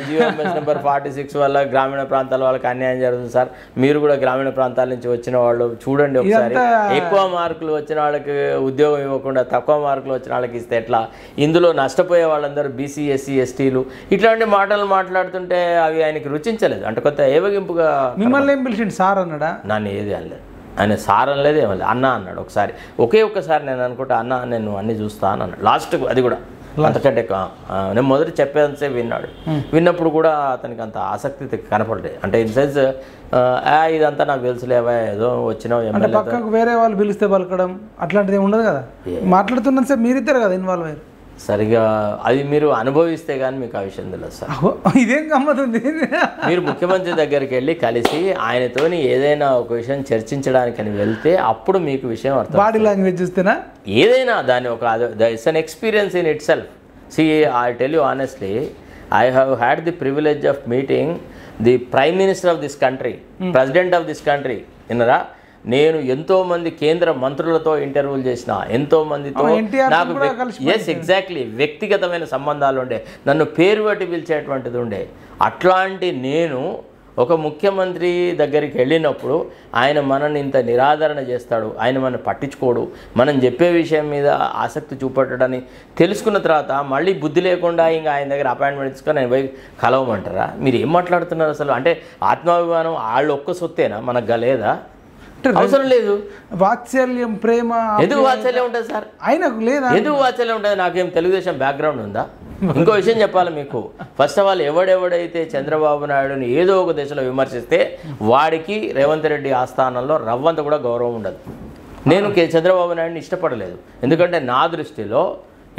GOMS నెంబర్ 46 వల్ల గ్రామీణ ప్రాంతాల వాళ్ళకి అన్యాయం జరుగుతుంది సార్, మీరు కూడా గ్రామీణ ప్రాంతాల నుంచి వచ్చిన వాళ్ళు చూడండి ఒకసారి, ఎక్కువ మార్కులు వచ్చిన వాళ్ళకి ఉద్యోగం ఇవ్వకుండా తక్కువ మార్కులు వచ్చిన వాళ్ళకి ఇస్తే ఎట్లా, ఇందులో నష్టపోయే వాళ్ళందరూ BC SC STలు ఇట్లాంటి మాటలు మాట్లాడుతుంటే అవి ఆయనకి రుచించలేదు. అంటే కొత్త ఏవగింపుగా. మిమ్మల్ని ఏం పిలిచింది సార్ అన్నాడా, నన్ను ఏది అనలేదు, ఆయన సార్ అనలేదు ఏమలేదు, అన్న అన్నాడు ఒకసారి. ఒక్కసారి నేను అనుకుంటా అన్న నేను అన్నీ చూస్తాను అన్నాడు లాస్ట్కు, అది కూడా అంతకంటే నేను మొదటి చెప్పేంతసేపు విన్నాడు. విన్నప్పుడు కూడా అతనికి అంత ఆసక్తి కనపడలేదు. అంటే ఇన్ సెన్స్ ఇదంతా నాకు తెలుసులేవా, ఏదో వచ్చినావు ఎమ్మెల్యే, పక్కకు వేరే వాళ్ళు పిలిస్తే పలకడం అట్లాంటిది ఏమి ఉండదు కదా, మాట్లాడుతున్నంత సేపు మీరిద్దరు కదా ఇన్వాల్వ్ అయ్యారు. సరిగా అది మీరు అనుభవిస్తే కానీ మీకు ఆ విషయం తెలియదు సార్. ఇదేం గమ్మతుంది, మీరు ముఖ్యమంత్రి దగ్గరికి వెళ్ళి కలిసి ఆయనతోని ఏదైనా ఒక విషయం చర్చించడానికి అని వెళ్తే అప్పుడు మీకు విషయం అర్థం. బాడీ లాంగ్వేజ్ చూస్తేనా ఏదైనా దాన్ని ఒక it's an experience in it self. See, I tell you honestly, I have had the privilege of meeting the Prime Minister of this country, President of this country. విన్నరా, నేను ఎంతోమంది కేంద్ర మంత్రులతో ఇంటర్వ్యూలు చేసిన, ఎంతోమందితో నాకు ఎగ్జాక్ట్లీ వ్యక్తిగతమైన సంబంధాలు ఉండే, నన్ను పేరు బట్టి పిలిచేటువంటిది ఉండే. అట్లాంటి నేను ఒక ముఖ్యమంత్రి దగ్గరికి వెళ్ళినప్పుడు ఆయన మనల్ని ఇంత నిరాదరణ చేస్తాడు, ఆయన మనం పట్టించుకోడు, మనం చెప్పే విషయం మీద ఆసక్తి చూపెట్టడని తెలుసుకున్న తర్వాత మళ్ళీ బుద్ధి లేకుండా ఇంకా ఆయన దగ్గర అపాయింట్మెంట్ తీసుకొని నేను పోయి కలవమంటారా? మీరు ఏం మాట్లాడుతున్నారు అసలు? అంటే ఆత్మాభిమానం వాళ్ళు ఒక్క సొత్తేనా, మనకు లేదా? అవసరం లేదు. వాత్సల్యం ప్రేమ ఎందుకు వాత్సల్యం ఉంటుంది సార్? ఆయనకు లేదా? ఎందుకు వాత్సల్యం ఉంటుంది? నాకేం తెలుగుదేశం బ్యాక్గ్రౌండ్ ఉందా? ఇంకో విషయం చెప్పాలి మీకు. ఫస్ట్ ఆఫ్ ఆల్ ఎవడెవడైతే చంద్రబాబు నాయుడుని ఏదో ఒక దశలో విమర్శిస్తే వాడికి రేవంత్ రెడ్డి ఆస్థానంలో రవ్వంత కూడా గౌరవం ఉండదు. నేను చంద్రబాబు నాయుడిని ఇష్టపడలేదు, ఎందుకంటే నా దృష్టిలో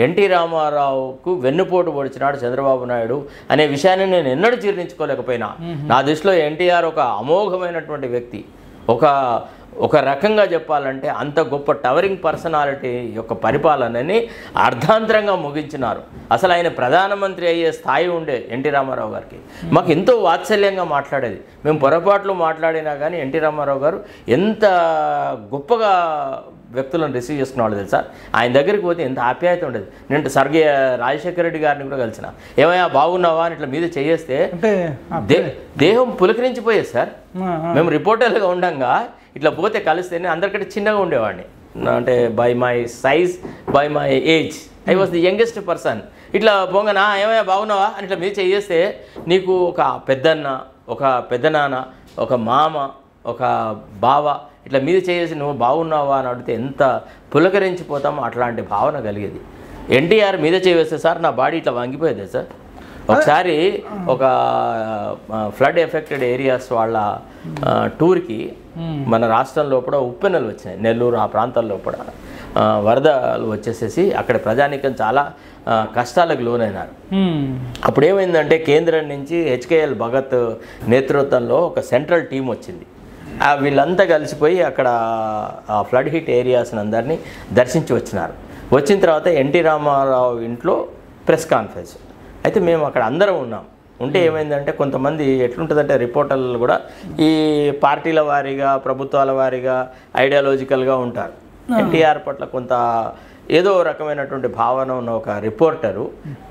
ఎన్టీ రామారావుకు వెన్నుపోటు పొడిచినాడు చంద్రబాబు నాయుడు అనే విషయాన్ని నేను ఎన్నడూ జీర్ణించుకోలేకపోయినా. నా దృష్టిలో ఎన్టీఆర్ ఒక అమోఘమైనటువంటి వ్యక్తి, ఒక రకంగా చెప్పాలంటే అంత గొప్ప టవరింగ్ పర్సనాలిటీ యొక్క పరిపాలనని అర్ధాంతరంగా ముగించినారు. అసలు ఆయన ప్రధానమంత్రి అయ్యే స్థాయి ఉండే ఎన్టీ రామారావు గారికి. మాకు ఎంతో వాత్సల్యంగా మాట్లాడేది, మేము పొరపాట్లు మాట్లాడినా కానీ ఎన్టీ రామారావు గారు ఎంత గొప్పగా వ్యక్తులను రిసీవ్ చేసుకునేవాళ్ళు తెలుసా. ఆయన దగ్గరికి పోతే ఎంత ఆప్యాయత ఉండేది. నేను స్వర్గీయ రాజశేఖర రెడ్డి గారిని కూడా కలిసిన, ఏమయ్యా బాగున్నావా అని ఇట్లా మీద చేయేస్తే దేహం పులకరించిపోయేది సార్. మేము రిపోర్టర్లుగా ఉండంగా ఇట్లా పోతే కలిస్తేనే అందరికంటే చిన్నగా ఉండేవాడిని, అంటే by my size, by my age I was the youngest person. ఇట్లా పోగానా ఏమయ్యా బాగున్నావా అని ఇట్లా మీద చేయేస్తే నీకు ఒక పెద్దన్న, ఒక పెద్దనాన్న, ఒక మామ, ఒక బావ ఇట్లా మీద చేసి నువ్వు బాగున్నావా అని అడిగితే ఎంత పులకరించిపోతామో అట్లాంటి భావన కలిగేది. ఎన్టీఆర్ మీద చేస్తే సార్ నా బాడీ ఇట్లా వంగిపోయేది సార్. ఒకసారి ఒక ఫ్లడ్ ఎఫెక్టెడ్ ఏరియాస్ వాళ్ళ టూర్కి మన రాష్ట్రం లోపల ఉప్పెనలు వచ్చినాయి, నెల్లూరు ఆ ప్రాంతాల్లో కూడా. వరదలు వచ్చేసేసి అక్కడ ప్రజానీకం చాలా కష్టాలకు లోనైనారు. అప్పుడు ఏమైందంటే కేంద్రం నుంచి హెచ్కేఎల్ భగత్ నేతృత్వంలో ఒక సెంట్రల్ టీం వచ్చింది. వీళ్ళంతా కలిసిపోయి అక్కడ ఫ్లడ్ హిట్ ఏరియాస్ని అందరినీ దర్శించి వచ్చినారు. వచ్చిన తర్వాత ఎన్టీ రామారావు ఇంట్లో ప్రెస్ కాన్ఫరెన్స్ అయితే మేము అక్కడ అందరం ఉన్నాం. ఉంటే ఏమైందంటే కొంతమంది ఎట్లుంటుందంటే రిపోర్టర్లు కూడా ఈ పార్టీల వారీగా ప్రభుత్వాల వారీగా ఐడియాలజికల్గా ఉంటారు. ఎన్టీఆర్ పట్ల కొంత ఏదో రకమైనటువంటి భావన ఉన్న ఒక రిపోర్టరు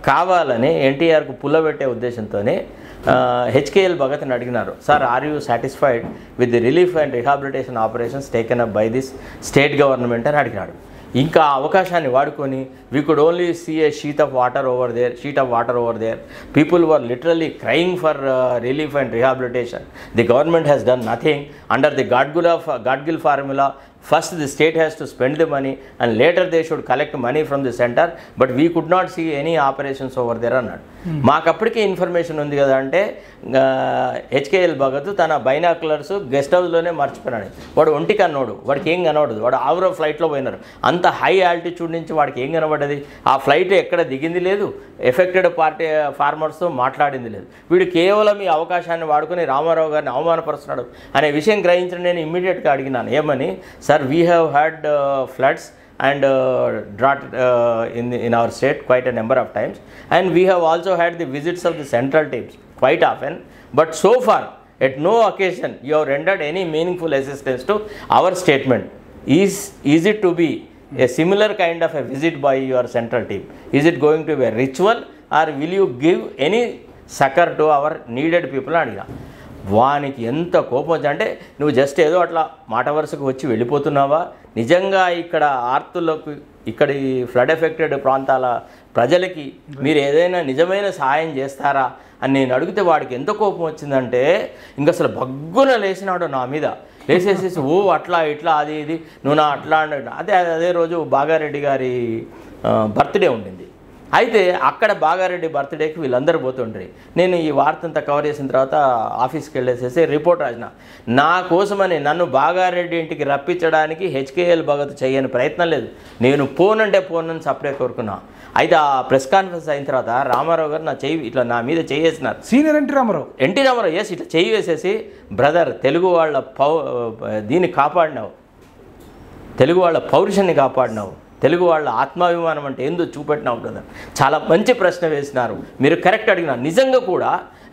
కావాలని ఎన్టీఆర్కు పుల్లబెట్టే ఉద్దేశంతోనే హెచ్కేఎల్ భగత్ని అడిగినారు, sir are you satisfied with the relief and rehabilitation operations taken up by this state government అని అడిగినాడు. ఇంకా అవకాశాన్ని వాడుకొని we could only see a sheet of water over there people were literally crying for relief and rehabilitation. The government has done nothing under the Gadgil formula. First the state has to spend the money and later they should collect money from the center, but we could not see any operations over there అన్నాడు. మాకు అప్పటికే information ఉంది కదా అంటే HKL Bhagat తన binoculars guest హౌస్లోనే మర్చిపోయినాడు. వాడు ఒంటికి అన్నోడు, వాడికి ఏం కనబడదు. వాడు ఆవరో ఫ్లైట్లో పోయినారు. అంత హై ఆల్టిట్యూడ్ నుంచి వాడికి ఏం కనబడ్డది? ఆ ఫ్లైట్ ఎక్కడ దిగింది లేదు, ఎఫెక్టెడ్ ఫార్మర్స్తో మాట్లాడింది లేదు. వీడు కేవలం ఈ అవకాశాన్ని వాడుకొని రామారావు గారిని అవమానపరుస్తున్నాడు అనే విషయం గ్రహించిన నేను ఇమ్మీడియట్గా అడిగినాను, ఏమని, sir we have had floods and drought in our state quite a number of times, and we have also had the visits of the central teams quite often, but so far at no occasion you have rendered any meaningful assistance to our statement. Is it to be a similar kind of a visit by your central team? Is it going to be a ritual or will you give any succor to our needed people? అడిగా. వానికి ఎంత కోపం వచ్చి అంటే నువ్వు just ఏదో అట్లా మాట వరుసకు వచ్చి వెళ్ళిపోతున్నావా? నిజంగా ఇక్కడ ఆర్తులకు ఇక్కడ ఈ ఫ్లడ్ ఎఫెక్టెడ్ ప్రాంతాల ప్రజలకి మీరు ఏదైనా నిజమైన సహాయం చేస్తారా అని నేను అడిగితే వాడికి ఎంత కోపం వచ్చిందంటే ఇంక అసలు బగ్గున లేచినాడు నా మీద. లేచేసేసి ఓ అట్లా ఇట్లా అది ఇది నువ్వు నా అట్లా అదే రోజు బాగారెడ్డి గారి బర్త్డే ఉండింది. అయితే అక్కడ బాగారెడ్డి బర్త్డేకి వీళ్ళందరూ పోతుండ్రి. నేను ఈ వార్తంతా కవర్ చేసిన తర్వాత ఆఫీస్కి వెళ్ళేసేసి రిపోర్ట్ రాసిన. నా కోసమని నన్ను బాగారెడ్డి ఇంటికి రప్పించడానికి హెచ్కేఎల్ భగత్ చేయని ప్రయత్నం లేదు. నేను పోనని సపరేట్ కోరుకున్నా. అయితే ఆ ప్రెస్ కాన్ఫరెన్స్ అయిన తర్వాత రామారావు గారు నా చెయ్యి ఇట్లా నా మీద చేయేసినారు. సీనియర్ ఎన్టీ రామారావు ఎస్ ఇట్లా చెయ్యి వేసేసి, బ్రదర్ తెలుగు వాళ్ళ దీన్ని కాపాడినావు, తెలుగు వాళ్ళ పౌరుషాన్ని కాపాడినావు, తెలుగు వాళ్ళ ఆత్మాభిమానం అంటే ఏందో చూపెట్టినావు బ్రదర్. చాలా మంచి ప్రశ్న వేసినారు, మీరు కరెక్ట్ అడిగినారు. నిజంగా కూడా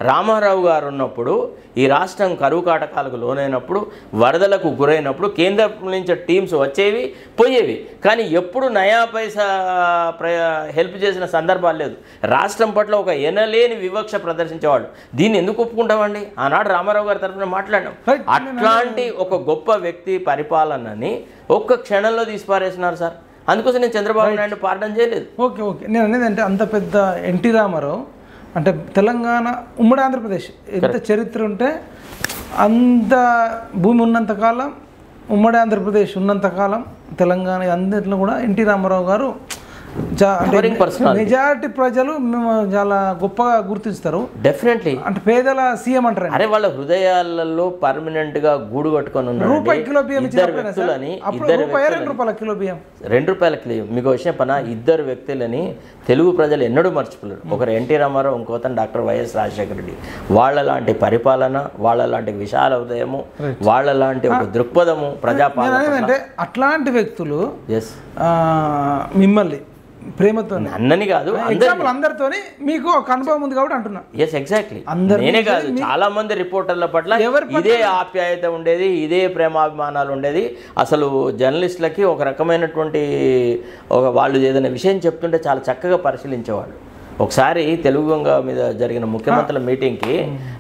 రామారావు గారు ఉన్నప్పుడు ఈ రాష్ట్రం కరువు కాటకాలకు లోనైనప్పుడు వరదలకు గురైనప్పుడు కేంద్రం నుంచి టీమ్స్ వచ్చేవి పోయేవి, కానీ ఎప్పుడు నయా పైసా హెల్ప్ చేసిన సందర్భాలు లేదు. రాష్ట్రం పట్ల ఒక ఎనలేని వివక్ష ప్రదర్శించేవాళ్ళు. దీన్ని ఎందుకు ఒప్పుకుంటామండి? ఆనాడు రామారావు గారి తరఫున మాట్లాడినాం. అట్లాంటి ఒక గొప్ప వ్యక్తి పరిపాలనని ఒక్క క్షణంలో తీసిపారేసినారు సార్. అందుకోసం నేను చంద్రబాబు నాయుడు పార్డన్ చేయలేదు. ఓకే నేను అనేది అంటే అంత పెద్ద ఎన్టీ రామారావు అంటే తెలంగాణ ఉమ్మడి ఆంధ్రప్రదేశ్ ఎంత చరిత్ర ఉంటే అంత భూమి ఉన్నంతకాలం, ఉమ్మడి ఆంధ్రప్రదేశ్ ఉన్నంతకాలం తెలంగాణ అందరిలో కూడా ఎన్టీ రామారావు గారు మెజారిటీ ప్రజలు మేము చాలా గొప్పగా గుర్తిస్తారు. డెఫినెట్లీ అంటే పేదల సీఎం అంటారు. అరే వాళ్ళ హృదయాలలో పర్మనెంట్ గా గూడు కట్టుకొని ఉన్నారు. రూపాయి కిలో బియ్యం ₹2 మీకు విషయం పన ఇద్దరు వ్యక్తులని తెలుగు ప్రజలు ఎన్నడూ మర్చిపోలేరు. ఒకరు ఎన్టీ రామారావు, ఇంకోతను డాక్టర్ వైఎస్ రాజశేఖర రెడ్డి. వాళ్ళ లాంటి పరిపాలన, వాళ్ళ లాంటి విశాల హృదయము, వాళ్ళ లాంటి ఒక దృక్పథము ప్రజాపాలన అంటే అట్లాంటి వ్యక్తులు మిమ్మల్ని ప్రేమతో అన్నని కాదు అందరితో మీకు ఒక అనుభవం ఉంది కాబట్టి అంటున్నా. Yes exactly. నేనే కాదు, చాలా మంది రిపోర్టర్ల పట్ల ఇదే ఆప్యాయత ఉండేది, ఇదే ప్రేమాభిమానాలు ఉండేది. అసలు జర్నలిస్టులకి ఒక రకమైనటువంటి వాళ్ళు ఏదైనా విషయం చెప్తుంటే చాలా చక్కగా పరిశీలించేవాళ్ళు. ఒకసారి తెలుగు గంగ మీద జరిగిన ముఖ్యమంత్రుల మీటింగ్కి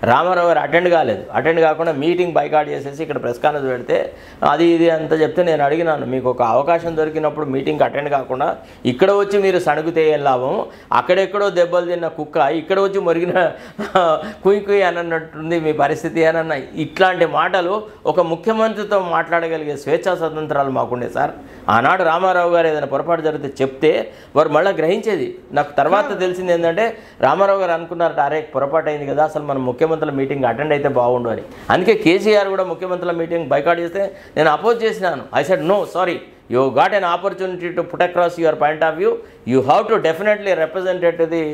రామారావు గారు అటెండ్ కాకుండా మీటింగ్ బైకాట్ చేసేసి ఇక్కడ ప్రెస్ కాన్ఫరెన్స్ పెడితే అది ఇది అంతా చెప్తే నేను అడిగినాను, మీకు ఒక అవకాశం దొరికినప్పుడు మీటింగ్కి అటెండ్ కాకుండా ఇక్కడ వచ్చి మీరు సణుగుతే ఏం లాభం? అక్కడెక్కడో దెబ్బలు తిన్న కుక్క ఇక్కడ వచ్చి మొరిగిన కుయ్యి అన్నట్టుంది మీ పరిస్థితి అని అన్న. ఇట్లాంటి మాటలు ఒక ముఖ్యమంత్రితో మాట్లాడగలిగే స్వేచ్ఛా స్వతంత్రాలు మాకుండే సార్. ఆనాడు రామారావు గారు ఏదైనా పొరపాటు జరిగితే చెప్తే వారు మళ్ళీ గ్రహించేది. నాకు తర్వాత తెలిసింది ఏంటంటే రామారావు గారు అనుకున్నారట, అరే పొరపాటు అయింది కదా, అసలు మనం ముఖ్యమంత్రుల మీటింగ్ అటెండ్ అయితే బాగుండు అని. అందుకే కేసీఆర్ కూడా ముఖ్యమంత్రుల మీటింగ్ బైకాట్ చేస్తే నేను అపోజ్ చేసినాను. I said no sorry, you got an opportunity to put across your point of view, you have to definitely represent it to the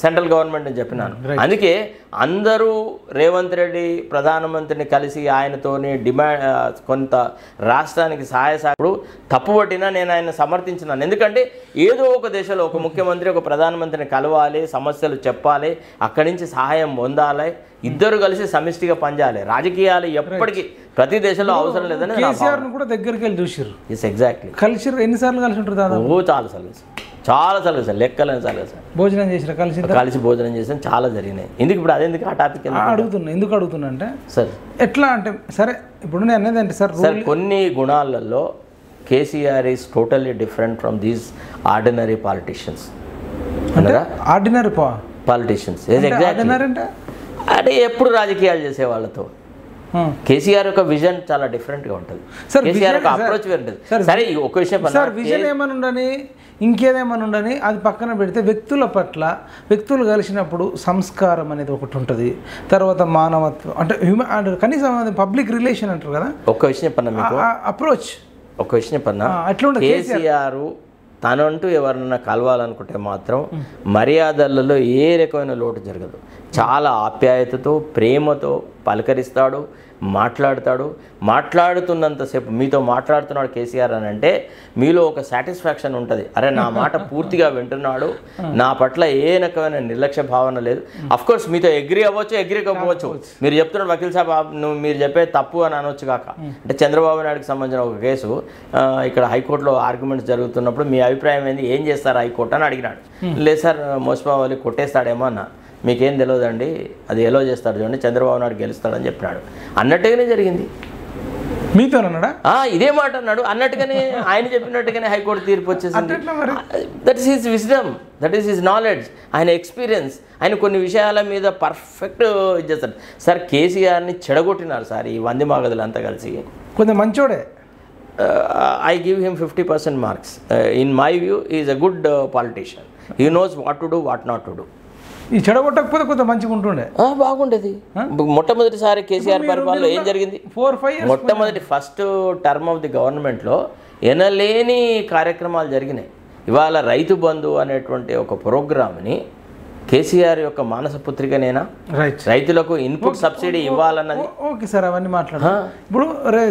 central government అని చెప్పినాను. అందుకే అందరూ రేవంత్ రెడ్డి ప్రధానమంత్రిని కలిసి ఆయనతోని కొంత రాష్ట్రానికి సహాయసాగుడు తప్పుపట్టినా నేను ఆయన సమర్థించినాను. ఎందుకంటే ఏదో ఒక దేశంలో ఒక ముఖ్యమంత్రి ఒక ప్రధానమంత్రిని కలవాలి, సమస్యలు చెప్పాలి, అక్కడి నుంచి సహాయం పొందాలి, ఇద్దరు కలిసి సమిష్టిగా పనిచేయాలి. రాజకీయాలు ఎప్పటికీ ప్రతి దేశంలో అవసరం లేదని కూడా దగ్గరికి వెళ్ళి చూసారు. ఎగ్జాక్ట్లీ కలిసి ఎన్నిసార్లు కలిసి ఉంటుంది? చాలా సార్లు సార్, లెక్కలేని సార్లు సార్. భోజనం చేసిన కలిసి భోజనం చేసాం, చాలా జరిగినాయి. ఎందుకు ఇప్పుడు అదేందుకు ఆ టాపిక్ ఎందుకు అడుగుతున్నా అంటే సార్ ఎట్లా అంటే సరే ఇప్పుడు నేను అనేది అంటే సార్ కొన్ని గుణాలలో KCR is totally different from these ordinary politicians. Ordinary politicians అంటే ఎప్పుడు రాజకీయాలు చేసే వాళ్ళతో కేసీఆర్ యొక్క విజన్ చాలా డిఫరెంట్గా ఉంటుంది. కేసీఆర్ యొక్క అప్రోచ్ వేరు ఉంటుంది. సరే ఒక విషయం సార్, విజన్ ఏమని ఉండని ఇంకేదేమని ఉండని అది పక్కన పెడితే వ్యక్తుల పట్ల వ్యక్తులు కలిసినప్పుడు సంస్కారం అనేది ఒకటి ఉంటుంది, తర్వాత మానవత్వం అంటే హ్యూమన్ కనీసం పబ్లిక్ రిలేషన్ అంటారు కదా. ఒక విషయం చెప్పన్నా మీకు అప్రోచ్, ఒక విషయం చెప్పన్నా, కేసీఆర్ తనంటూ ఎవరన్నా కలవాలనుకుంటే మాత్రం మర్యాదలలో ఏ రకమైన లోటు జరగదు. చాలా ఆప్యాయతతో ప్రేమతో పలకరిస్తాడు, మాట్లాడతాడు. మాట్లాడుతున్నంతసేపు మీతో మాట్లాడుతున్నాడు కేసీఆర్ అని అంటే మీలో ఒక సాటిస్ఫాక్షన్ ఉంటుంది. అరే నా మాట పూర్తిగా వింటున్నాడు, నా పట్ల ఏ రకమైన నిర్లక్ష్య భావన లేదు. అఫ్కోర్స్ మీతో అగ్రీ అవ్వచ్చు, అగ్రీ కాకపోవచ్చు. మీరు చెప్తున్నాడు వకీల్ సాబ్ నువ్వు మీరు చెప్పే తప్పు అని అనొచ్చు కాక. అంటే చంద్రబాబు నాయుడుకి సంబంధించిన ఒక కేసు ఇక్కడ హైకోర్టులో ఆర్గ్యుమెంట్స్ జరుగుతున్నప్పుడు మీ అభిప్రాయం ఏంది, ఏం చేస్తారు హైకోర్టు అని అడిగినాడు. లేదు సార్ మోసబావాలి కొట్టేస్తాడేమో అన్న. మీకేం తెలియదండి, అది ఎలా చేస్తాడు చూడండి, చంద్రబాబు నాయుడు గెలుస్తాడని చెప్పినాడు. అన్నట్టుగానే జరిగింది. మీతో అన్నాడా? ఇదే మాట అన్నాడు. అన్నట్టుగానే ఆయన చెప్పినట్టుగానే హైకోర్టు తీర్పు వచ్చేసింది. That is his wisdom, that is his knowledge, ఆయన ఎక్స్పీరియన్స్. ఆయన కొన్ని విషయాల మీద పర్ఫెక్ట్ ఇది చేస్తాడు. సార్ కేసీఆర్ని చెడగొట్టినారు సార్ ఈ వంది మాగదులు అంతా కలిసి. కొంచెం మంచోడే. I give him 50% marks. In my view, he is a good politician. He knows what to do, what not to do. ఈ చెడగొట్టకపోతే కొంచెం మంచిగా ఉంటుండే, బాగుండేది. మొట్టమొదటిసారి కేసీఆర్ పరిపాలనలో ఏం జరిగింది, 4-5 years మొట్టమొదటి ఫస్ట్ టర్మ్ ఆఫ్ ది గవర్నమెంట్లో ఎనలేని కార్యక్రమాలు జరిగినాయి. ఇవాళ రైతు బంధు అనేటువంటి ఒక ప్రోగ్రామ్ని కేసీఆర్ యొక్క మానస పుత్రికనేనా, రైతులకు ఇన్పుట్ సబ్సిడీ ఇవ్వాలన్నది. ఓకే సార్, అవన్నీ మాట్లాడు. ఇప్పుడు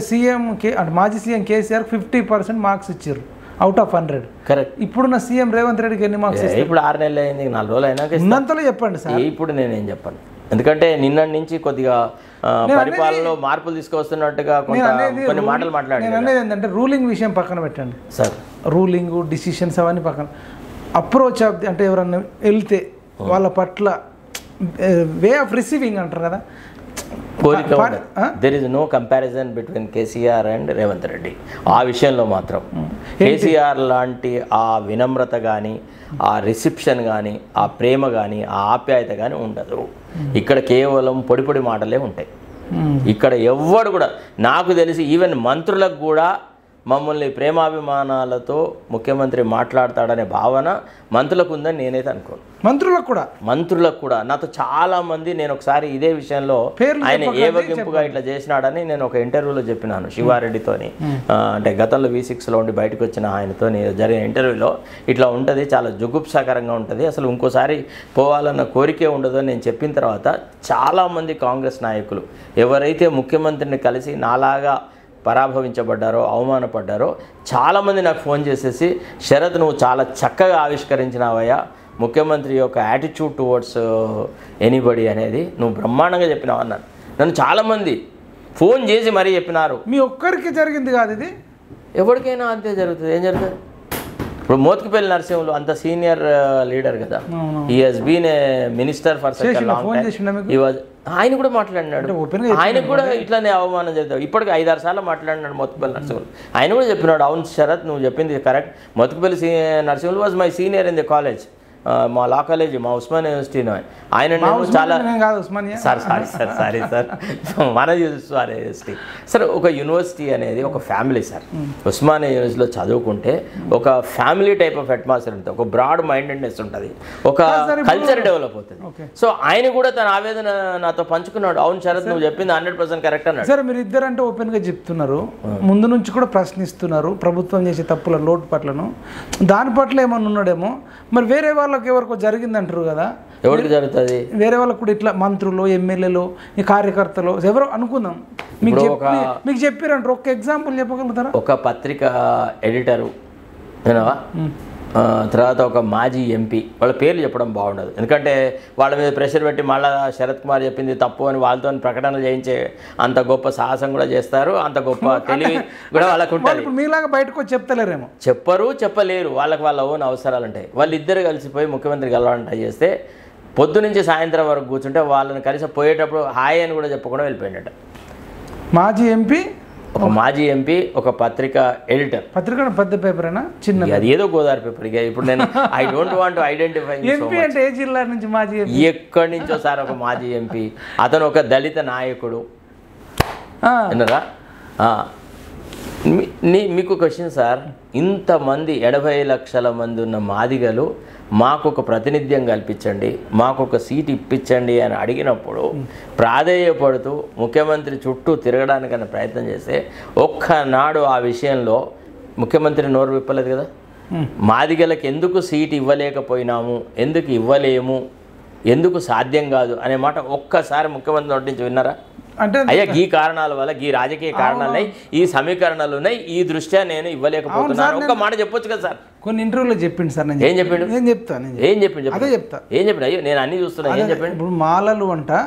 సీఎం అంటే మాజీ సీఎం కేసీఆర్ 50% మార్క్స్ ఇచ్చారు అవుట్ ఆఫ్ 100. కరెక్ట్. ఇప్పుడున్న సీఎం రేవంత్ రెడ్డికి ఎన్ని మార్క్స్? ఇప్పుడు 6 నెలలు అయింది, 4 రోజులు అయినాక ఉన్నంతలో చెప్పండి సార్. ఇప్పుడు నేనేం చెప్పను, ఎందుకంటే నిన్న నుంచి కొద్దిగా పరిపాలనలో మార్పులు తీసుకొస్తున్నట్టుగా కొన్ని మాటలు మాట్లాడారు. నేను అనేది ఏంటంటే రూలింగ్ విషయం పక్కన పెట్టండి సార్, రూలింగ్ డిసిషన్స్ అవన్నీ పక్కన, అప్రోచ్ ఆఫ్ అంటే ఎవరన్నా వెళ్తే వాళ్ళ పట్ల వే ఆఫ్ రిసీవింగ్ అంటారు కదా, కోరిక. There is no comparison between KCR and Revanth Reddy. ఆ విషయంలో మాత్రం కేసీఆర్ లాంటి ఆ వినమ్రత కానీ, ఆ రిసెప్షన్ కానీ, ఆ ప్రేమ కానీ, ఆ ఆప్యాయత కానీ ఉండదు. ఇక్కడ కేవలం పొడి పొడి మాటలే ఉంటాయి. ఇక్కడ ఎవ్వడు కూడా నాకు తెలిసి ఈవెన్ మంత్రులకు కూడా మమ్మల్ని ప్రేమాభిమానాలతో ముఖ్యమంత్రి మాట్లాడతాడనే భావన మంత్రులకు ఉందని నేనైతే అనుకోను. మంత్రులకు కూడా నాతో చాలా మంది, నేను ఒకసారి ఇదే విషయంలో ఆయన ఏవగింపుగా ఇట్లా చేసినాడని నేను ఒక ఇంటర్వ్యూలో చెప్పినాను శివారెడ్డితోని. అంటే గతంలో V6లో ఉండి బయటకు వచ్చిన ఆయనతో జరిగిన ఇంటర్వ్యూలో ఇట్లా ఉంటుంది, చాలా జుగుప్సాకరంగా ఉంటుంది, అసలు ఇంకోసారి పోవాలన్న కోరికే ఉండదు అని నేను చెప్పిన తర్వాత చాలామంది కాంగ్రెస్ నాయకులు ఎవరైతే ముఖ్యమంత్రిని కలిసి నాలాగా పరాభవించబడ్డారో అవమానపడ్డారో చాలామంది నాకు ఫోన్ చేసేసి, శరత్ నువ్వు చాలా చక్కగా ఆవిష్కరించినావయ్యా ముఖ్యమంత్రి యొక్క యాటిట్యూడ్ టువర్డ్స్ ఎనీబడి అనేది, నువ్వు బ్రహ్మాండంగా చెప్పినావు అన్నాను. నన్ను చాలామంది ఫోన్ చేసి మరీ చెప్పినారు. మీ ఒక్కరికి జరిగింది కాదు ఇది, ఎవరికైనా అంతే జరుగుతుంది. ఏం జరుగుతుంది ఇప్పుడు మోత్కుపల్లి నరసింహులు అంత సీనియర్ లీడర్ కదా, he has been a minister for such a long time. He was, ఆయన కూడా మాట్లాడినాడు, ఆయనకు కూడా ఇట్లానే అవమానం జరుగుతుంది. ఇప్పటికి 5-6 సార్లు మాట్లాడినాడు మోత్కుపల్లి నరసింహులు. ఆయన కూడా చెప్పినాడు, అవును శరత్ నువ్వు చెప్పింది correct, Motkupalli Narasimhulu was my senior in the college, మా లా కాలేజీ మా ఉస్మానియా యూనివర్సిటీలో ఆయన నేను చాలా సారీ సార్ మన యూనివర్సిటీ సార్ ఒక యూనివర్సిటీ అనేది ఒక ఫ్యామిలీ సార్. ఉస్మానియా యూనివర్సిటీలో చదువుకుంటే ఒక ఫ్యామిలీ టైప్ ఆఫ్ అట్మాస్ఫియర్ ఉంటుంది, ఒక బ్రాడ్ మైండెడ్నెస్ ఉంటుంది, ఒక కల్చర్ డెవలప్ అవుతుంది. సో ఆయన కూడా తన ఆవేదన నాతో పంచుకున్నాడు. అవును శరత్ నువ్వు చెప్పింది 100% కరెక్ట్ అన్నాడు. సరే మీరు ఇద్దరంటే ఓపెన్గా చెప్తున్నారు, ముందు నుంచి కూడా ప్రశ్నిస్తున్నారు ప్రభుత్వం చేసే తప్పుల లోటు పట్లను, దాని పట్ల ఏమన్నా ఉన్నాడేమో. మరి వేరే వాళ్ళకి ఎవరికో జరిగిందంటారు కదా, ఎవరికి జరుగుతుంది? వేరే వాళ్ళకు కూడా ఇట్లా మంత్రులు, ఎమ్మెల్యేలు, ఈ కార్యకర్తలు ఎవరో అనుకుందాం, మీకు చెప్పారంటారు. ఒక ఎగ్జాంపుల్ చెప్పగలుగుతారా? ఒక పత్రిక ఎడిటరు వినవా, తర్వాత ఒక మాజీ ఎంపీ, వాళ్ళ పేర్లు చెప్పడం బాగుండదు ఎందుకంటే వాళ్ళ మీద ప్రెషర్ పెట్టి మళ్ళీ శరత్ కుమార్ చెప్పింది తప్పు అని వాళ్ళతో ప్రకటనలు చేయించే అంత గొప్ప సాహసం కూడా చేస్తారు, అంత గొప్ప తెలివి కూడా వాళ్ళకు ఉంటుంది. మీలాగా బయటకు వచ్చి చెప్తలేరేమో, చెప్పరు చెప్పలేరు, వాళ్ళకి వాళ్ళ ఓన్ అవసరాలు ఉంటాయి. వాళ్ళిద్దరు కలిసిపోయి ముఖ్యమంత్రి కలవాలని ట్రై చేస్తే పొద్దు నుంచి సాయంత్రం వరకు కూర్చుంటే వాళ్ళని కలిసి పోయేటప్పుడు హాయ్ అని కూడా చెప్పకుండా వెళ్ళిపోయినట్టు. మాజీ ఎంపీ, ఒక మాజీ ఎంపీ, ఒక పత్రిక ఎడిటర్. పత్రిక పెద్ద పేపర్ అయినా చిన్న, అది ఏదో గోదావరి పేపర్. ఇక ఇప్పుడు నేను I don't want to identify. MP అంటే ఏ జిల్లా నుంచి మాజీ ఎంపీ? ఎక్కడి నుంచో సార్ ఒక మాజీ ఎంపీ, అతను ఒక దళిత నాయకుడు విన్నారా. మీకు క్వశ్చన్ సార్, ఇంతమంది 80 లక్షల మంది ఉన్న మాదిగలు మాకు ఒక ప్రాతినిధ్యం కల్పించండి, మాకు ఒక సీట్ ఇప్పించండి అని అడిగినప్పుడు ప్రాధేయపడుతూ ముఖ్యమంత్రి చుట్టూ తిరగడానికన్నా ప్రయత్నం చేస్తే ఒక్కనాడు ఆ విషయంలో ముఖ్యమంత్రి నోరు విప్పలేదు కదా. మాదిగలకు ఎందుకు సీట్ ఇవ్వలేకపోయినాము, ఎందుకు ఇవ్వలేము, ఎందుకు సాధ్యం కాదు అనే మాట ఒక్కసారి ముఖ్యమంత్రి నోటి నుంచి విన్నారా? అంటే అయ్యా ఈ కారణాల వల్ల, ఈ రాజకీయ కారణాలున్నాయి, ఈ సమీకరణలు ఉన్నాయి, ఈ దృష్ట్యా నేను ఇవ్వలేకపోతున్నాను ఒక్క మాట చెప్పొచ్చు కదా సార్. కొన్ని ఇంటర్వ్యూలో చెప్పింది సార్. ఏం చెప్పిండు? నేను చెప్తాను. ఏం చెప్పిండు? అదే చెప్తా. ఏం చెప్పిండు? అయ్యో నేను అన్ని చూస్తున్నా. ఏం చెప్పిండు? ఇప్పుడు మాలలు అంటే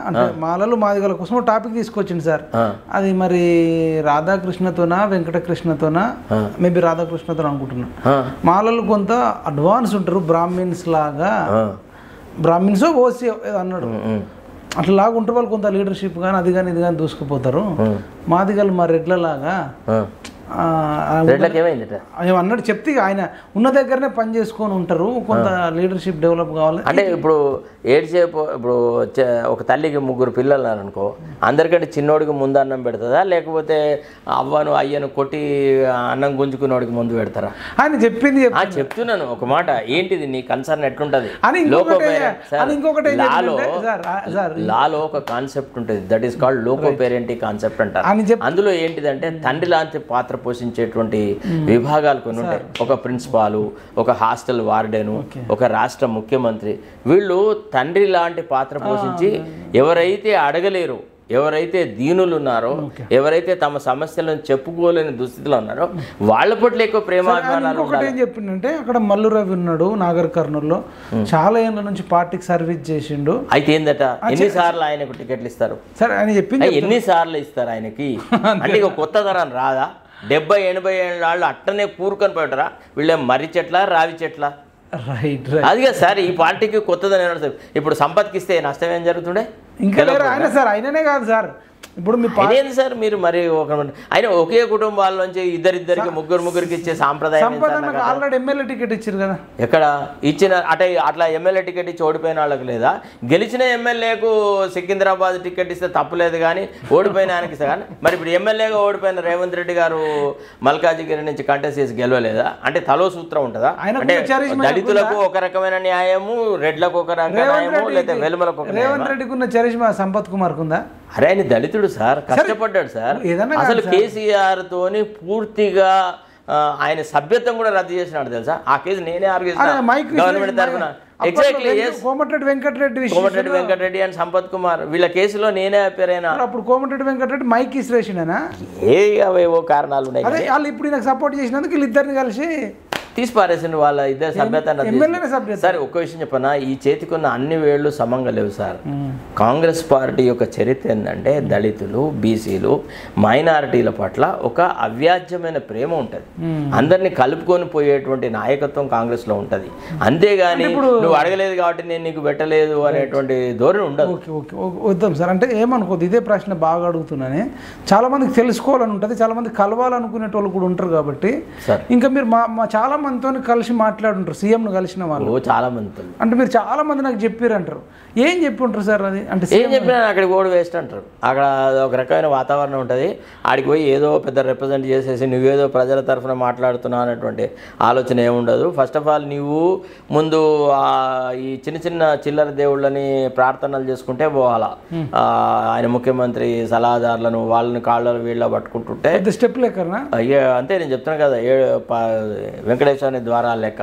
మాలలు మాదిగల కోసం టాపిక్ తీసుకొచ్చింది సార్. అది మరి రాధాకృష్ణతోనా వెంకటకృష్ణతోనా, మేబీ రాధాకృష్ణతో అనుకుంటున్నా. మాలలు కొంత అడ్వాన్స్ ఉంటారు, బ్రాహ్మిన్స్ లాగా, బ్రాహ్మిన్స్ ఓసీ అన్నాడు, అట్లాగా ఉంటారు వాళ్ళు. కొంత లీడర్షిప్ కానీ అది కానీ ఇది కానీ దూసుకుపోతారు. మాదిగలు మా రెడ్లలాగా అన్నాడు. చెప్తే ఆయన ఉన్న దగ్గరనే పని చేసుకొని ఉంటారు, కొంత లీడర్షిప్ డెవలప్ కావాలి అంటే. ఇప్పుడు ఏడ్చేపు ఇప్పుడు ఒక తల్లికి 3 పిల్లలు అనుకో, అందరికంటే చిన్నోడికి ముందు అన్నం పెడుతుందా, లేకపోతే అవ్వను అయ్యను కొట్టి అన్నం గుంజుకున్నోడికి ముందు పెడతారా? ఆయన చెప్పింది చెప్తున్నాను ఒక మాట. ఏంటిది నీ కన్సర్న్ ఎట్లుంటది? లాలో ఒక కాన్సెప్ట్ ఉంటుంది, that is called loco parenting concept అంటారు. అందులో ఏంటిదంటే తండ్రి లాంటి పాత్ర పోషించేటువంటి విభాగాలు కొన్ని ఉంటాయి. ఒక ప్రిన్సిపాలు, ఒక హాస్టల్ వార్డెను, ఒక రాష్ట్ర ముఖ్యమంత్రి, వీళ్ళు తండ్రి లాంటి పాత్ర పోషించి ఎవరైతే అడగలేరు, ఎవరైతే దీనులు ఉన్నారో, ఎవరైతే తమ సమస్యలను చెప్పుకోలేని దుస్థితిలో ఉన్నారో వాళ్ళ పట్ల ఎక్కువ ప్రేమాభిమానాలు. ఒకటి ఏం చెప్పిండంటే, అక్కడ మల్లు రవి ఉన్నాడు నాగర్ కర్నూల్లో, చాలా ఏళ్ళ నుంచి పార్టీకి సర్వీస్ చేసిండు. అయితే ఏందట, ఎన్నిసార్లు ఆయనకు టికెట్లు ఇస్తారు? సరే ఆయన చెప్పింది, ఎన్నిసార్లు ఇస్తారు ఆయనకి? అంటే ఇక కొత్త తరం రాదా? 70-80 ఏళ్ళ వాళ్ళు అట్టనే కూరుకొని పోయారా? వీళ్ళే మర్రి చెట్ల రావి చెట్ల? రైట్ అదిగా సార్ ఈ పార్టీకి కొత్తదని ఏమన్నా. ఇప్పుడు సంపత్కి ఇస్తే నష్టం ఏం జరుగుతుండే? ఇంకా ఆయన సార్ ఆయననే కాదు సార్, ఇప్పుడు మీ ఏంది సార్ మీరు మరి ఆయన ఒకే కుటుంబాల నుంచి ఇద్దరికి ముగ్గురికి ఇచ్చే సాంప్రదాయం. ఆల్రెడీ ఎమ్మెల్యే టికెట్ ఇచ్చారు కదా, ఎక్కడ ఇచ్చిన అట్లా ఎమ్మెల్యే టికెట్ ఇచ్చి ఓడిపోయిన వాళ్ళకి లేదా? గెలిచిన ఎమ్మెల్యేకు సికింద్రాబాద్ టికెట్ ఇస్తే తప్పులేదు కానీ ఓడిపోయిన ఆయనకి ఇస్తే కానీ. మరి ఇప్పుడు ఎమ్మెల్యేగా ఓడిపోయిన రేవంత్ రెడ్డి గారు మల్కాజిగిరి నుంచి కంటెస్ట్ చేసి గెలవలేదా? అంటే తలో సూత్రం ఉంటుందా? అంటే దళితులకు ఒక రకమైన న్యాయము, రెడ్లకు ఒక రకమైన న్యాయము, లేదా వెలుమలకు ఒక. రేవంత్ రెడ్డికి ఉన్న చరిష్మా సంపత్ కుమార్ కుందా? అరే ఆయన దళితుడు సార్, కష్టపడ్డాడు సార్. అసలు కేసీఆర్ తోని పూర్తిగా ఆయన సభ్యత్వం కూడా రద్దు చేసినాడు తెలుసా? ఆ కేసు నేనే ఆర్గ్యూ చేసిన గవర్నమెంట్ తరఫున. ఎగ్జాక్ట్లీ కోమటిరెడ్డి వెంకటరెడ్డి అండ్ సంపత్ కుమార్ వీళ్ళ కేసులో నేనే అపేర్ అయినా. అప్పుడు కోమటిరెడ్డి వెంకటరెడ్డి మైక్ ఇసిరేసినా ఏవో కారణాలు ఉన్నాయి. వాళ్ళు ఇప్పుడు నాకు సపోర్ట్ చేసినందుకు వీళ్ళిద్దరిని కలిసి తీసి పారేసిండు వాళ్ళ ఇద్దరు సభ్యత. సార్ ఒక్క విషయం చెప్పనా, ఈ చేతికున్న అన్ని వేళ్ళు సమంగా లేవు సార్. కాంగ్రెస్ పార్టీ యొక్క చరిత్ర ఏంటంటే దళితులు, బీసీలు, మైనారిటీల పట్ల ఒక అవ్యాజ్యమైన ప్రేమ ఉంటుంది. అందరినీ కలుపుకొని పోయేటువంటి నాయకత్వం కాంగ్రెస్ లో ఉంటది. అంతేగాని నువ్వు అడగలేదు కాబట్టి నేను నీకు పెట్టలేదు అనేటువంటి ధోరణి ఉండదు. వద్దాం సార్, అంటే ఏమనుకోద్దు, ఇదే ప్రశ్న బాగా అడుగుతున్నానే. చాలా మందికి తెలుసుకోవాలని ఉంటుంది, చాలా మంది కలవాలనుకునే వాళ్ళు కూడా ఉంటారు కాబట్టి. ఇంకా మీరు చాలా మందితో కలిసి మాట్లాడుంటారు, సీఎంను కలిసిన వాళ్ళు. చాలా మంది అంటే మీరు చాలా మంది నాకు చెప్పారు అంటారు. ఏం చెప్పి ఉంటారు సార్ అది? అంటే ఏం చెప్పినా అక్కడికి పోవడం వేస్ట్ అంటారు. అక్కడ ఒక రకమైన వాతావరణం ఉంటుంది. ఆడికి పోయి ఏదో పెద్ద రిప్రజెంట్ చేసేసి నువ్వేదో ప్రజల తరఫున మాట్లాడుతున్నావు అనేటువంటి ఆలోచన ఏముండదు. ఫస్ట్ ఆఫ్ ఆల్ నువ్వు ముందు ఈ చిన్న చిన్న చిల్లర దేవుళ్ళని ప్రార్థనలు చేసుకుంటే పోవాలా. ఆయన ముఖ్యమంత్రి సలహాదారులను వాళ్ళని కాళ్ళలో వీళ్ళ పట్టుకుంటుంటే స్టెప్ లెక్కనా? అయ్యే అంతే, నేను చెప్తున్నాను కదా, వెంకటేశ్వరుని ద్వారాల లెక్క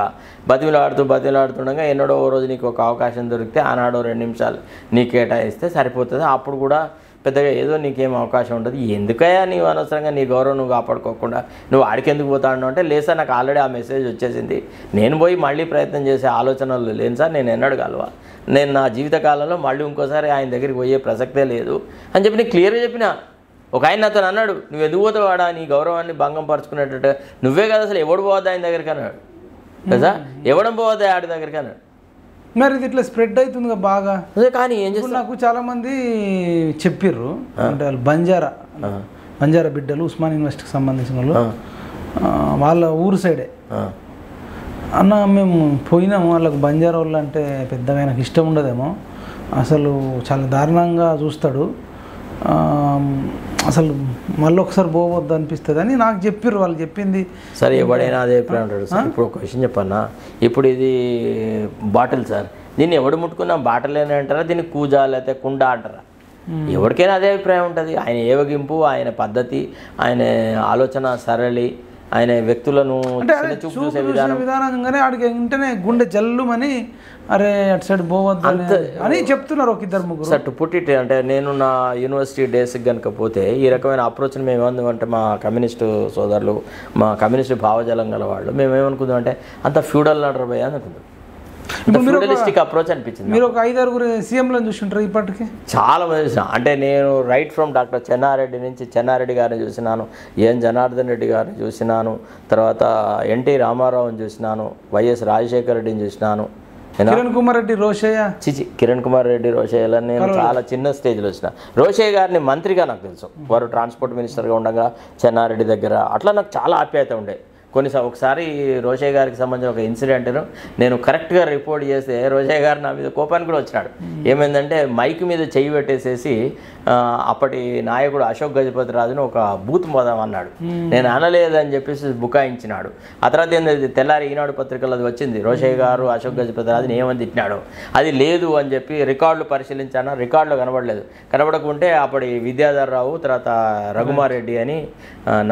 బతిలాడుతుండగా ఎన్నడో ఓ రోజు నీకు ఒక అవకాశం దొరికితే ఆనాడో 2 నిమిషాలు నీ కేటాయిస్తే సరిపోతుంది. అప్పుడు కూడా పెద్దగా ఏదో నీకేం అవకాశం ఉంటుంది. ఎందుకయ్యా నీవు అనవసరంగా నీ గౌరవం నువ్వు కాపాడుకోకుండా నువ్వు ఆడికెందుకు పోతాడు అంటే, లేదు సార్ నాకు ఆల్రెడీ ఆ మెసేజ్ వచ్చేసింది, నేను పోయి మళ్ళీ ప్రయత్నం చేసే ఆలోచనలు లేను సార్, నేను ఎన్నడూ కలవా, నేను నా జీవితకాలంలో మళ్ళీ ఇంకోసారి ఆయన దగ్గరికి పోయే ప్రసక్తే లేదు అని చెప్పి నేను క్లియర్గా చెప్పిన. ఒక ఆయన నాతో అన్నాడు, నువ్వు ఎందుకు పోతావాడా, నీ గౌరవాన్ని భంగం పరుచుకునేటట్టు, నువ్వే కదా అసలు ఎవడు పోవద్దా ఆయన దగ్గరికి అన్నాడు కదా, ఎవడం పోవద్దా ఆడి దగ్గరికి అన్నాడు. మరి ఇది ఇట్లా స్ప్రెడ్ అవుతుంది బాగా. అదే కానీ ఏం చేస్తారు, నాకు చాలామంది చెప్పిర్రు, అంటే వాళ్ళు బంజారా బిడ్డలు, ఉస్మాన్ యూనివర్సిటీకి సంబంధించిన వాళ్ళు, వాళ్ళ ఊరు సైడే. అన్న మేము పోయినాము, వాళ్ళకు బంజారా వాళ్ళు అంటే పెద్దగా ఆయనకు ఇష్టం ఉండదేమో, అసలు చాలా దారుణంగా చూస్తాడు, అసలు మళ్ళీ ఒకసారి పోవద్దు అనిపిస్తుంది అని నాకు చెప్పారు. వాళ్ళు చెప్పింది సరే, ఎవడైనా అదే అభిప్రాయం ఉంటాడు సార్. ఇప్పుడు ఒక విషయం చెప్పన్నా, ఇప్పుడు ఇది బాటిల్ సార్, దీన్ని ఎవడు ముట్టుకున్నా బాటిల్ అని అంటారా, దీన్ని కూజా లేకపోతే కుండ అంటారా, ఎవరికైనా అదే అభిప్రాయం ఉంటుంది. ఆయన ఏవగింపు, ఆయన పద్ధతి, ఆయన ఆలోచన సరళి, ఆయన వ్యక్తులను చూసే విధానంగానే ఆడికి వెంటనే గుండె జల్లుమని అరే అటు సైడ్ పోవద్దు అని చెప్తున్నారు ఒక 2-3 సార్. టు పుట్ ఇట్ అంటే నేను నా యూనివర్సిటీ డేస్కి కనుక పోతే ఈ రకమైన అప్రోచ్ని మేము ఏమందామంటే, మా కమ్యూనిస్టు సోదరులు, మా కమ్యూనిస్టు భావజాలం గల వాళ్ళు మేము ఏమనుకుందాం అంటే, అంత ఫ్యూడల్ నడర్ పోయా అనుకుందాం. ఫ్యూడలిస్టిక్ అప్రోచ్ అనిపించింది. మీరు ఒక 5-6 సీఎంలను చూసింటారు ఇప్పటికి చాలా మంది. అంటే నేను రైట్ ఫ్రమ్ డాక్టర్ చెన్నారెడ్డి నుంచి చెన్నారెడ్డి గారిని చూసినాను, ఎన్ జనార్దన్ రెడ్డి గారిని చూసినాను, తర్వాత ఎన్టీ రామారావుని చూసినాను, వైఎస్ రాజశేఖర రెడ్డిని చూసినాను, కిరణ్ కుమార్ రెడ్డి రోషయ్య కిరణ్ కుమార్ రెడ్డి రోషయ్యలని నేను చాలా చిన్న స్టేజ్లో వచ్చిన. రోషయ్య గారిని మంత్రిగా నాకు తెలుసు, వారు ట్రాన్స్పోర్ట్ మినిస్టర్గా ఉండగా చెన్నారెడ్డి దగ్గర, అట్లా నాకు చాలా ఆప్యాయత ఉండే. ఒకసారి రోషయ్య గారికి సంబంధించిన ఒక ఇన్సిడెంట్ను నేను కరెక్ట్గా రిపోర్ట్ చేస్తే రోషయ్య గారు నా మీద కోపానికి కూడా వచ్చినాడు. ఏమైందంటే మైక్ మీద చెయ్యి పెట్టేసేసి అప్పటి నాయకుడు అశోక్ గజపతి రాజును ఒక బూత్ మొదం అన్నాడు. నేను అనలేదని చెప్పేసి బుకాయించినాడు. ఆ తర్వాత ఏంటంటే తెల్లారి ఈనాడు పత్రికలో అది వచ్చింది, రోషయ్య గారు అశోక్ గజపతి రాజుని ఏమని తిట్టినాడు. అది లేదు అని చెప్పి రికార్డులు పరిశీలించాను, రికార్డులో కనబడలేదు. కనబడకుంటే అప్పటి విద్యాధర్ రావు, తర్వాత రఘుమార్ రెడ్డి అని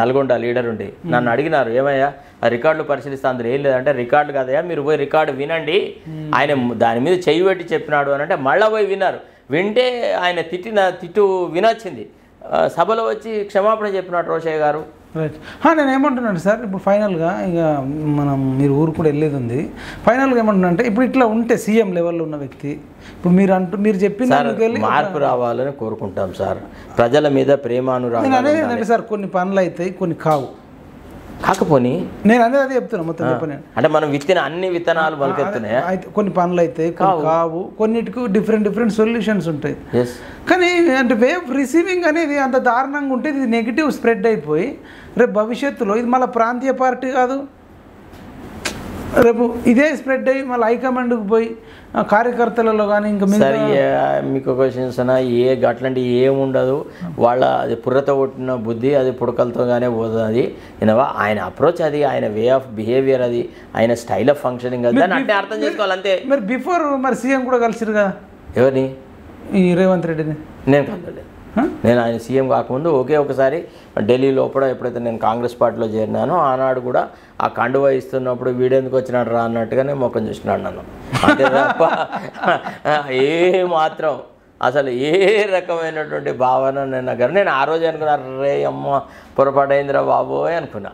నల్గొండ లీడర్ ఉండి నన్ను అడిగినారు, ఏమయ్యా ఆ రికార్డులు పరిశీలిస్తే అందులో ఏం లేదంటే, రికార్డు కదయా మీరు పోయి రికార్డు వినండి, ఆయన దాని మీద చెయ్యి పెట్టి చెప్పినాడు అని అంటే మళ్ళీ పోయి విన్నారు. వింటే ఆయన తిట్టిన తిట్టు వినొచ్చింది. సభలో వచ్చి క్షమాపణ చెప్పినాడు రోషయ్య గారు. రైట్. నేను ఏమంటున్నాను సార్, ఇప్పుడు ఫైనల్గా ఇక మీరు ఊరు కూడా వెళ్ళేది ఉంది, ఫైనల్గా ఏమంటున్నా అంటే, ఇప్పుడు ఇట్లా ఉంటే సీఎం లెవెల్లో ఉన్న వ్యక్తి, ఇప్పుడు మీరు చెప్పిన మార్పు రావాలని కోరుకుంటాం సార్. ప్రజల మీద ప్రేమానురాగం అనేది ఏంటంటే సార్, కొన్ని పనులు అవుతాయి, కొన్ని కావు. కాకపోని నేను అదే చెప్తున్నా, మొత్తం చెప్పను అంటే మనం విత్తిన అన్ని విత్తనాలు మొలకెత్తున్నాయి, కొన్ని పనులు అయితే కావు, కొన్నిటికి డిఫరెంట్ సొల్యూషన్స్ ఉంటాయి. కానీ అంటే వే ఆఫ్ రిసీవింగ్ అనేది అంత దారుణంగా ఉంటే ఇది నెగిటివ్ స్ప్రెడ్ అయిపోయి రేపు భవిష్యత్తులో ఇది మళ్ళీ ప్రాంతీయ పార్టీ కాదు, రేపు ఇదే స్ప్రెడ్ అయ్యి మళ్ళీ హైకమాండ్కి పోయి కార్యకర్తలలో కానీ ఇంకా సరే మీకు క్వశ్చన్స్ ఏ అట్లాంటి ఏముండదు. వాళ్ళ అది పుర్రతో కొట్టిన బుద్ధి అది పుడకలతోగానే పోతుంది. ఏనవా ఆయన అప్రోచ్ అది, ఆయన వే ఆఫ్ బిహేవియర్ అది, ఆయన స్టైల్ ఆఫ్ ఫంక్షనింగ్ అది, దాన్ని అంటే అర్థం చేసుకోవాలి అంతే. మరి బిఫోర్ మరి సీఎం కూడా కలిసిరు కదా, ఎవరిని? ఈ రేవంత్ రెడ్డిని. నేను కలవలేదు. నేను ఆయన సీఎం కాకముందు ఒకసారి ఢిల్లీ లోపల ఎప్పుడైతే నేను కాంగ్రెస్ పార్టీలో చేరినానో ఆనాడు కూడా ఆ కండువా ఇస్తున్నప్పుడు వీడెందుకు వచ్చినాడు రా అన్నట్టుగానే మొక్కం చూసినాడు నన్ను. అంతే తప్ప ఏ మాత్రం అసలు ఏ రకమైనటువంటి భావన నేను ఆ రోజు అనుకున్నా, రే అమ్మ పొరపాటైందిరా బాబోయ్ అనుకున్నా.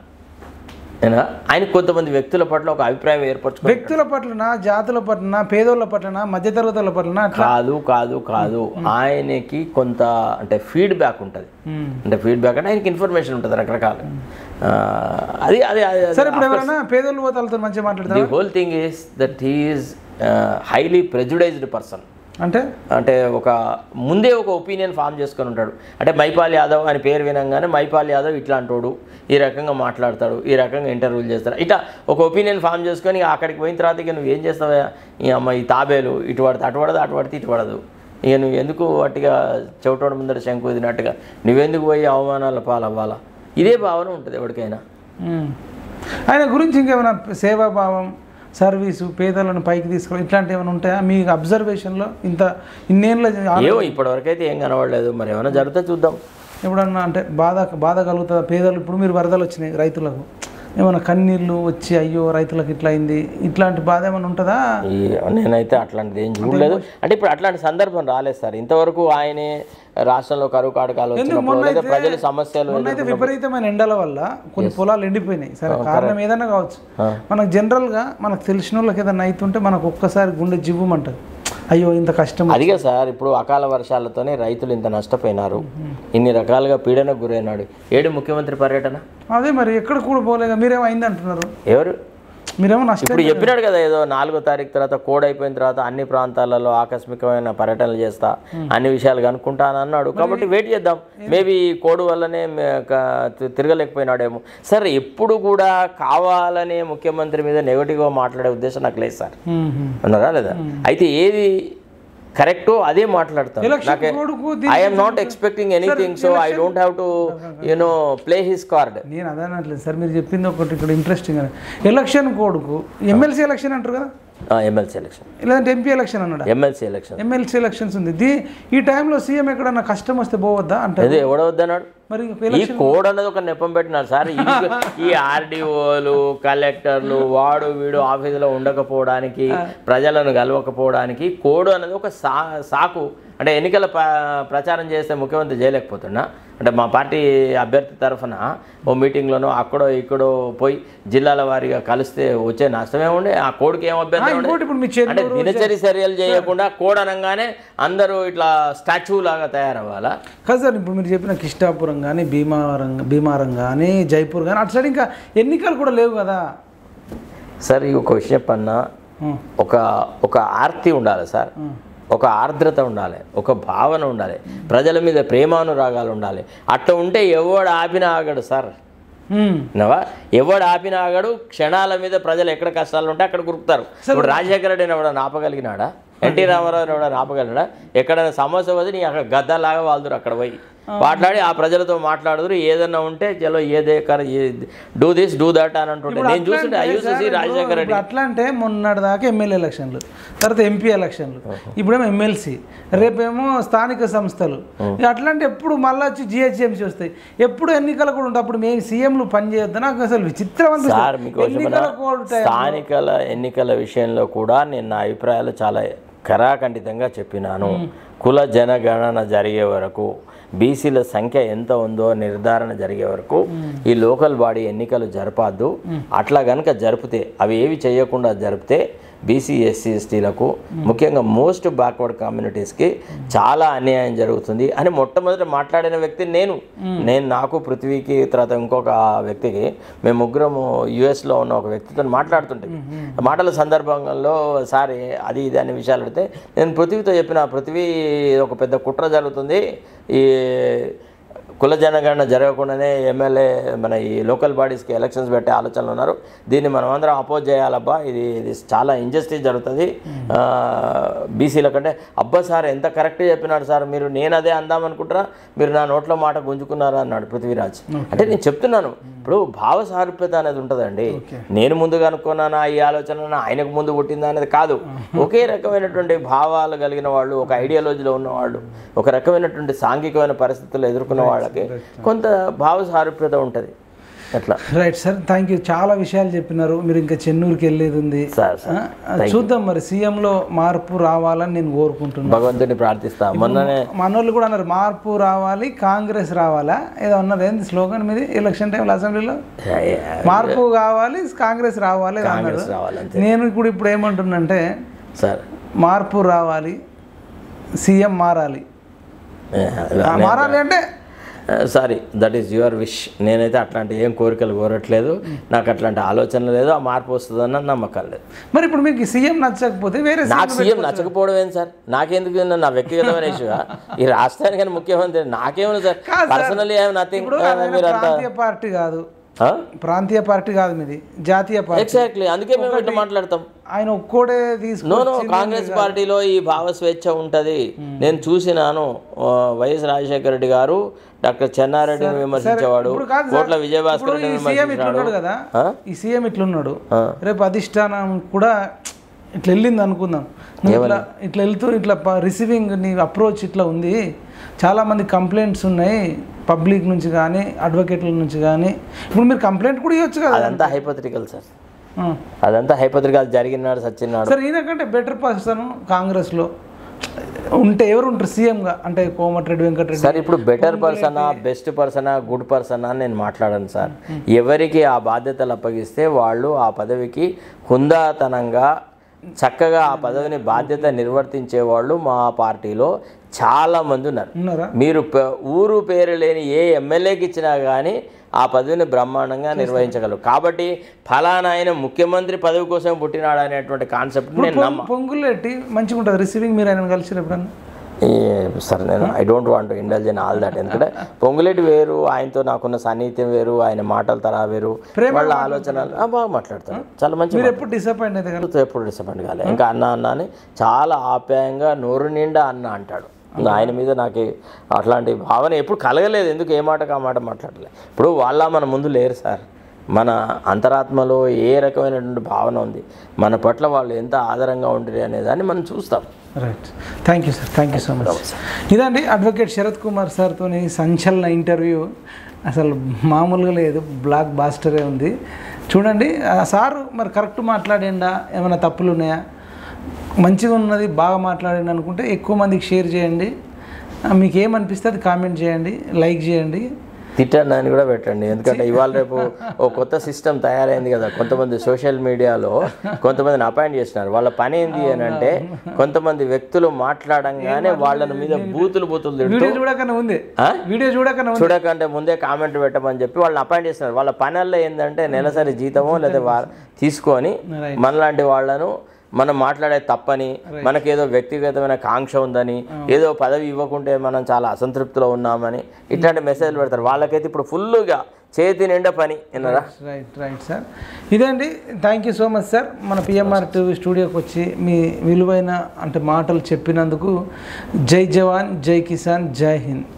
ఆయన కొంతమంది వ్యక్తుల పట్ల ఒక అభిప్రాయం ఏర్పరచుకో, వ్యక్తుల పట్లనా, జాతుల పట్లనా, పేదోళ్ళ పట్లనా, మధ్యతరగతుల పట్లనా? కాదు ఆయనకి కొంత అంటే ఫీడ్బ్యాక్ ఉంటుంది. అంటే ఫీడ్బ్యాక్ అంటే ఆయనకి ఇన్ఫర్మేషన్ ఉంటుంది రకరకాల. అది అది సరే, ఇప్పుడు ఎవరైనా పేదోళ్ళు వాళ్ళతో మంచిగా మాట్లాడతారు. The whole thing is that he is highly prejudiced person. అంటే ఒక ముందే ఒక ఒపీనియన్ ఫామ్ చేసుకొని ఉంటాడు. అంటే మైపాల్ యాదవ్ అని పేరు వినంగానే మైపాల్ యాదవ్ ఇట్లాంటోడు, ఈ రకంగా మాట్లాడతాడు, ఈ రకంగా ఇంటర్వ్యూలు చేస్తాడు, ఇట్లా ఒక ఒపీనియన్ ఫామ్ చేసుకొని అక్కడికి పోయిన తర్వాత ఇక నువ్వు ఏం చేస్తావా, ఈ అమ్మ ఈ తాబేలు ఇటు పడితే అటు పడదు, అటు పడితే ఇటు పడదు, ఇక నువ్వు ఎందుకు వాటిగా చెవిటోడ ముందర శంకు వదినట్టుగా నువ్వెందుకు పోయి అవమానాల పాలవ్వాలా, ఇదే భావన ఉంటుంది ఎవరికైనా. ఆయన గురించి ఇంకేమైనా సేవాభావం, సర్వీసు, పేదలను పైకి తీసుకోవడం ఇట్లాంటివి ఏమైనా ఉంటాయా మీ అబ్జర్వేషన్లో? ఇన్నేళ్ళ ఏమో ఇప్పటివరకైతే ఏం కనబడలేదు, మరి ఏమైనా జరిగితే చూద్దాం. ఎప్పుడన్నా అంటే బాధ కలుగుతుందా పేదలు? ఇప్పుడు మీరు వరదలు వచ్చినాయి రైతులకు, ఏమైనా కన్నీళ్ళు వచ్చి అయ్యో రైతులకు ఇట్లా అయింది, ఇట్లాంటి బాధ ఏమైనా ఉంటుందా? నేనైతే అట్లాంటిది ఏం చూడలేదు. అంటే ఇప్పుడు అట్లాంటి సందర్భం రాలేదు సార్ ఇంతవరకు. ఆయనే రాష్ట్రంలో కరువు కాటకాలు వచ్చినప్పుడు ప్రజల సమస్యలు, విపరీతమైన ఎండల వల్ల కొన్ని పొలాలు ఎండిపోయినాయి. సరే కారణం ఏదైనా కావచ్చు. మనకు జనరల్గా మనకు తెలిసిన వాళ్ళకి ఏదైనా అవుతుంటే మనకు ఒక్కసారి గుండె జివ్వమంటది, అయ్యో ఇంత కష్టం. అదిగే సార్ ఇప్పుడు అకాల వర్షాలతోనే రైతులు ఇంత నష్టపోయినారు, ఇన్ని రకాలుగా పీడనకు గురైనాడు. ఏడు ముఖ్యమంత్రి పర్యటన అదే మరి ఎక్కడ కూడా పోలేగా, మీరేమో అయింది అంటున్నారు. ఎవరు మీరేమో నష్టం ఇప్పుడు చెప్పినాడు కదా, ఏదో 4వ తారీఖు తర్వాత కోడ్ అయిపోయిన తర్వాత అన్ని ప్రాంతాలలో ఆకస్మికమైన పర్యటనలు చేస్తా, అన్ని విషయాలు కనుక్కుంటా అని అన్నాడు. కాబట్టి వెయిట్ చేద్దాం, మేబీ కోడ్ వల్లనే తిరగలేకపోయినాడేమో. సార్ ఎప్పుడు కూడా కావాలనే ముఖ్యమంత్రి మీద నెగటివ్గా మాట్లాడే ఉద్దేశం నాకు లేదు సార్, అన్నారా లేదా? అయితే ఏది కరెక్టో అదే మాట్లాడతాను. I'm not expecting anything, so I don't have to play his card. నేను అదే అనట్లేదు సార్, మీరు చెప్పింది ఒకటి ఇక్కడ ఇంట్రెస్టింగ్. ఎలక్షన్ కోడ్కు ఎమ్మెల్సీ ఎలక్షన్ అంటారు కదా, ఎమ్మెల్సీ ఎలక్షన్ లేదంటే ఎంపీ ఎలక్షన్ అన్నాడు, ఎమ్మెల్సీ ఎలక్షన్స్ ఉంది. ఈ టైంలో సీఎం ఎక్కడన్నా కష్టం వస్తే పోవద్దా అంటే ఎవడవద్దన్నాడు? మరి ఈ కోడ్ అన్నది ఒక నెపం పెట్టినారు సార్. ఈ ఆర్డీఓలు, కలెక్టర్లు, వాడు వీడు ఆఫీసులో ఉండకపోవడానికి, ప్రజలను కలవకపోవడానికి కోడ్ అన్నది ఒక సాకు. అంటే ఎన్నికల ప్రచారం చేస్తే ముఖ్యమంత్రి చేయలేకపోతున్నా అంటే మా పార్టీ అభ్యర్థి తరఫున ఓ మీటింగ్లోనో అక్కడో ఇక్కడో పోయి జిల్లాల వారీగా కలిస్తే వచ్చే నష్టమే ఉండే, ఆ కోడ్కి ఏం అభ్యర్థి అంటే దినచరి చర్యలు చేయకుండా కోడ్ అనగానే అందరూ ఇట్లా స్టాచ్యూ లాగా తయారవ్వాలా? కాదు సార్, ఇప్పుడు మీరు చెప్పిన కిష్టాపురం కానీ, భీమారం కానీ, జైపూర్ కానీ అటు సైడ్ ఇంకా ఎన్నికలు కూడా లేవు కదా సార్. ఈ ఒక విషయం పన్నా ఒక ఆర్తి ఉండాలి సార్, ఒక ఆర్ద్రత ఉండాలి, ఒక భావన ఉండాలి, ప్రజల మీద ప్రేమానురాగాలు ఉండాలి. అట్లా ఉంటే ఎవడు ఆపిన ఆగడు సార్. ఎవడు ఆపిన ఆగడు. క్షణాల మీద ప్రజలు ఎక్కడ కష్టాలు ఉంటే అక్కడ గురుకుతారు. ఇప్పుడు రాజశేఖర రెడ్డిని ఎవడన్నా ఆపగలిగినాడా? ఎన్టీ రామారావుని ఎవడన్నా ఆపగలిగినాడా? ఎక్కడైనా సమస్య వదిలి అక్కడ గద్దలాగా వాళ్ళదురు అక్కడ పోయి మాట్లాడి ఆ ప్రజలతో మాట్లాడుదురు. ఏదన్నా ఉంటే చలో ఏదే డూ దిస్ డూ దట్ అని అంటుంటే నేను చూస్తుంటే ఐయూసీ రాజశేఖర రెడ్డి. అట్లా అంటే మొన్నటి దాకా ఎమ్మెల్యే ఎలక్షన్లు, తర్వాత ఎంపీ ఎలక్షన్లు, ఇప్పుడేమో ఎమ్మెల్సీ, రేపేమో స్థానిక సంస్థలు. అట్లాంటి ఎప్పుడు మళ్ళీ వచ్చి జిహెచ్ఎంసీ వస్తాయి, ఎప్పుడు ఎన్నికలు కూడా ఉంటాయి. అప్పుడు మేము సీఎంలు పనిచేయొద్దు. నాకు అసలు విచిత్రవంతం సార్. మీకు స్థానికల ఎన్నికల విషయంలో కూడా నేను నా అభిప్రాయాలు చాలా ఖరాఖండితంగా చెప్పినాను. కుల జనగణన జరిగే వరకు, బీసీల సంఖ్య ఎంత ఉందో నిర్ధారణ జరిగే వరకు ఈ లోకల్ బాడీ ఎన్నికలు జరపద్దు. అట్లా కనుక జరిపితే, అవి ఏవి చేయకుండా జరిపితే బీసీ, ఎస్సీ, ఎస్టీలకు, ముఖ్యంగా మోస్ట్ బ్యాక్వర్డ్ కమ్యూనిటీస్కి చాలా అన్యాయం జరుగుతుంది అని మొట్టమొదటి మాట్లాడిన వ్యక్తి నేను. నాకు, పృథ్వీకి, తర్వాత ఇంకొక వ్యక్తికి, మేము ముగ్గురము యుఎస్లో ఉన్న ఒక వ్యక్తితో మాట్లాడుతుంటే మాటల సందర్భంలో సార్ అది ఇది అనే విషయాలు అడిగితే నేను పృథ్వీతో చెప్పిన, పృథ్వీ ఒక పెద్ద కుట్ర జరుగుతుంది, ఈ కుల జనగణన జరగకుండానే ఎమ్మెల్యే మన ఈ లోకల్ బాడీస్కి ఎలక్షన్స్ పెట్టే ఆలోచనలు ఉన్నారు, దీన్ని మనం అందరం అపోజ్ చేయాలబ్బా, ఇది చాలా ఇంజస్టిస్ జరుగుతుంది బీసీల కంటే. అబ్బా సార్ ఎంత కరెక్ట్గా చెప్పినాడు సార్ మీరు, నేను అదే అందామనుకుంటారా, మీరు నా నోట్లో మాట గుంజుకున్నారా అన్నాడు పృథ్వీరాజ్. అంటే నేను చెప్తున్నాను, ఇప్పుడు భావ సారూప్యత అనేది ఉంటుందండి. నేను ముందుగా అనుకున్నానా ఈ ఆలోచన, ఆయనకు ముందు పుట్టిందా అనేది కాదు. ఒకే రకమైనటువంటి భావాలు కలిగిన వాళ్ళు, ఒక ఐడియాలజీలో ఉన్నవాళ్ళు, ఒక రకమైనటువంటి సాంఘికమైన పరిస్థితులు ఎదుర్కొన్న వాళ్ళకి కొంత భావ సారూప్యత ఉంటుంది. అట్లా రైట్ సార్, థ్యాంక్ యూ. చాలా విషయాలు చెప్పినారు. మీరు ఇంకా చెన్నూరుకి వెళ్ళేది ఉంది సార్, చూద్దాం. మరి సీఎంలో మార్పు రావాలని నేను కోరుకుంటున్నాను, భగవంతుని ప్రార్థిస్తా. మొన్ననే మనోళ్ళు కూడా అన్నారు మార్పు రావాలి, కాంగ్రెస్ రావాలా ఏదో అన్నారు. ఏంది స్లోగన్ మీది ఎలక్షన్ టైంలో అసెంబ్లీలో? మార్పు కావాలి, కాంగ్రెస్ రావాలి అన్నారు. నేను కూడా ఇప్పుడు ఏమంటున్నంటే సార్, మార్పు రావాలి, సీఎం మారాలి. మారాలి అంటే sorry, that is your wish. నేనైతే అట్లాంటి ఏం కోరికలు కోరట్లేదు, నాకు అట్లాంటి ఆలోచన లేదు, ఆ మార్పు వస్తుందన్న నమ్మకం లేదు. మరి ఇప్పుడు మీకు సీఎం నచ్చకపోతే వేరే నాకు సీఎం నచ్చకపోవడం ఏంటి సార్? నాకెందుకు? నా వ్యక్తిగతమైన ఇష్యూ. ఈ రాష్ట్రానికి ముఖ్యమంత్రి నాకేమన్నా సార్, పర్సనల్లీ ఐఎమ్ నథింగ్. ప్రాంతీయ పార్టీ కాదు, ప్రాంతీయ పార్టీ కాదు, మీది జాతీయ పార్టీ. ఎగ్జాక్ట్లీ, అందుకే మేము ఇట్లా మాట్లాడతాం. ఆయన ఒక్కోడే నో కాంగ్రెస్ పార్టీలో ఈ భావ స్వేచ్ఛ ఉంటుంది. నేను చూసినాను, వైఎస్ రాజశేఖర రెడ్డి గారు డాక్టర్ చెన్నారెడ్డిని విమర్శించేవాడు, కోట్ల విజయభాస్కర్ రెడ్డిని విమర్శించాడు. కదా ఈ సీఎం ఇట్లున్నాడు, రేపు అధిష్టానం కూడా ఇట్లా వెళ్ళింది అనుకుందాం, ఇట్లా వెళ్తూ ఇట్లా రిసీవింగ్ నీ అప్రోచ్ ఇట్లా ఉంది, చాలామంది కంప్లైంట్స్ ఉన్నాయి పబ్లిక్ నుంచి కానీ అడ్వకేట్ల నుంచి కానీ. ఇప్పుడు మీరు కంప్లైంట్ కూడా ఇవ్వచ్చు కదా. అదంతా హైపోథెటికల్ సార్, అదంతా హైపోథెటికల్. జరిగినాడు సచ్చినాడు సార్. ఈయనకంటే బెటర్ పర్సన్ కాంగ్రెస్లో ఉంటే ఎవరు ఉంటారు సీఎంగా? అంటే కోమటిరెడ్డి వెంకటరెడ్డి సార్. ఇప్పుడు బెటర్ పర్సనా, బెస్ట్ పర్సనా, గుడ్ పర్సనా నేను మాట్లాడను సార్. ఎవరికి ఆ బాధ్యతలు అప్పగిస్తే వాళ్ళు ఆ పదవికి హుందాతనంగా చక్కగా ఆ పదవిని బాధ్యత నిర్వర్తించే వాళ్ళు మా పార్టీలో చాలా మంది ఉన్నారు. మీరు ఊరు పేరు లేని ఏ ఎమ్మెల్యేకి ఇచ్చినా కానీ ఆ పదవిని బ్రహ్మాండంగా నిర్వహించగలరు. కాబట్టి ఫలానా ఆయన ముఖ్యమంత్రి పదవి కోసం పుట్టినాడు అనేటువంటి కాన్సెప్ట్ నేను నమ్మ. పొంగులేటి మంచిగా ఉంటుంది రిసీవింగ్. మీరు ఆయన కలిసి ఎప్పుడన్నా? సార్ నేను I don't want to indulge in all that. ఎందుకంటే పొంగులేటి వేరు, ఆయనతో నాకున్న సాన్నిహిత్యం వేరు, ఆయన మాటల తరా వేరు, వాళ్ళ ఆలోచనలు బాగా మాట్లాడతాను. చాలా మంచి. ఎప్పుడు డిసప్పాయింట్ అయితే? ఎప్పుడు డిసప్పాయింట్ కాలే. ఇంకా అన్న అని చాలా ఆప్యాయంగా నోరు నిండా అన్న అంటాడు. ఆయన మీద నాకు అట్లాంటి భావన ఎప్పుడు కలగలేదు. ఎందుకు ఏ మాటకు ఆ మాట మాట్లాడలేదు. ఇప్పుడు వాళ్ళ మన ముందు లేరు సార్. మన అంతరాత్మలో ఏ రకమైనటువంటి భావన ఉంది, మన పట్ల వాళ్ళు ఎంత ఆధారంగా ఉంటుంది అనేదాన్ని మనం చూస్తాం. Right, thank you sir, thank you so much. ఇదండి అడ్వకేట్ శరత్ కుమార్ సార్తో సంచలన ఇంటర్వ్యూ. అసలు మామూలుగా లేదు, బ్లాక్ బాస్టరే ఉంది. చూడండి సారు మరి కరెక్ట్ మాట్లాడిండా, ఏమైనా తప్పులు ఉన్నాయా, మంచిగా ఉన్నది, బాగా మాట్లాడండి అనుకుంటే ఎక్కువ మందికి షేర్ చేయండి. మీకు ఏమనిపిస్తే అది కామెంట్ చేయండి, లైక్ చేయండి, తిట్టండి అని కూడా పెట్టండి. ఎందుకంటే ఇవాళ రేపు ఓ కొత్త సిస్టమ్ తయారైంది కదా. కొంతమంది సోషల్ మీడియాలో కొంతమందిని అపాయింట్ చేస్తున్నారు. వాళ్ళ పని ఏంటి అని అంటే కొంతమంది వ్యక్తులు మాట్లాడంగానే వాళ్ళ మీద బూతులు చూడకంటే ముందే కామెంట్ పెట్టమని చెప్పి వాళ్ళని అపాయింట్ చేస్తున్నారు. వాళ్ళ పనుల్లో ఏంటంటే నెలసరి జీతమో లేదా తీసుకొని మనలాంటి వాళ్ళను మనం మాట్లాడే తప్పని, మనకేదో వ్యక్తిగతమైన కాంక్ష ఉందని, ఏదో పదవి ఇవ్వకుంటే మనం చాలా అసంతృప్తిలో ఉన్నామని ఇట్లాంటి మెసేజ్లు పెడతారు. వాళ్ళకైతే ఇప్పుడు ఫుల్గా చేతి నిండా పని. విన్నారా? Right sir. ఇదండి, thank you so much sir. మన పిఎంఆర్ టీవీ స్టూడియోకి వచ్చి మీ విలువైన మాటలు చెప్పినందుకు. జై జవాన్, జై కిసాన్, జై హింద్.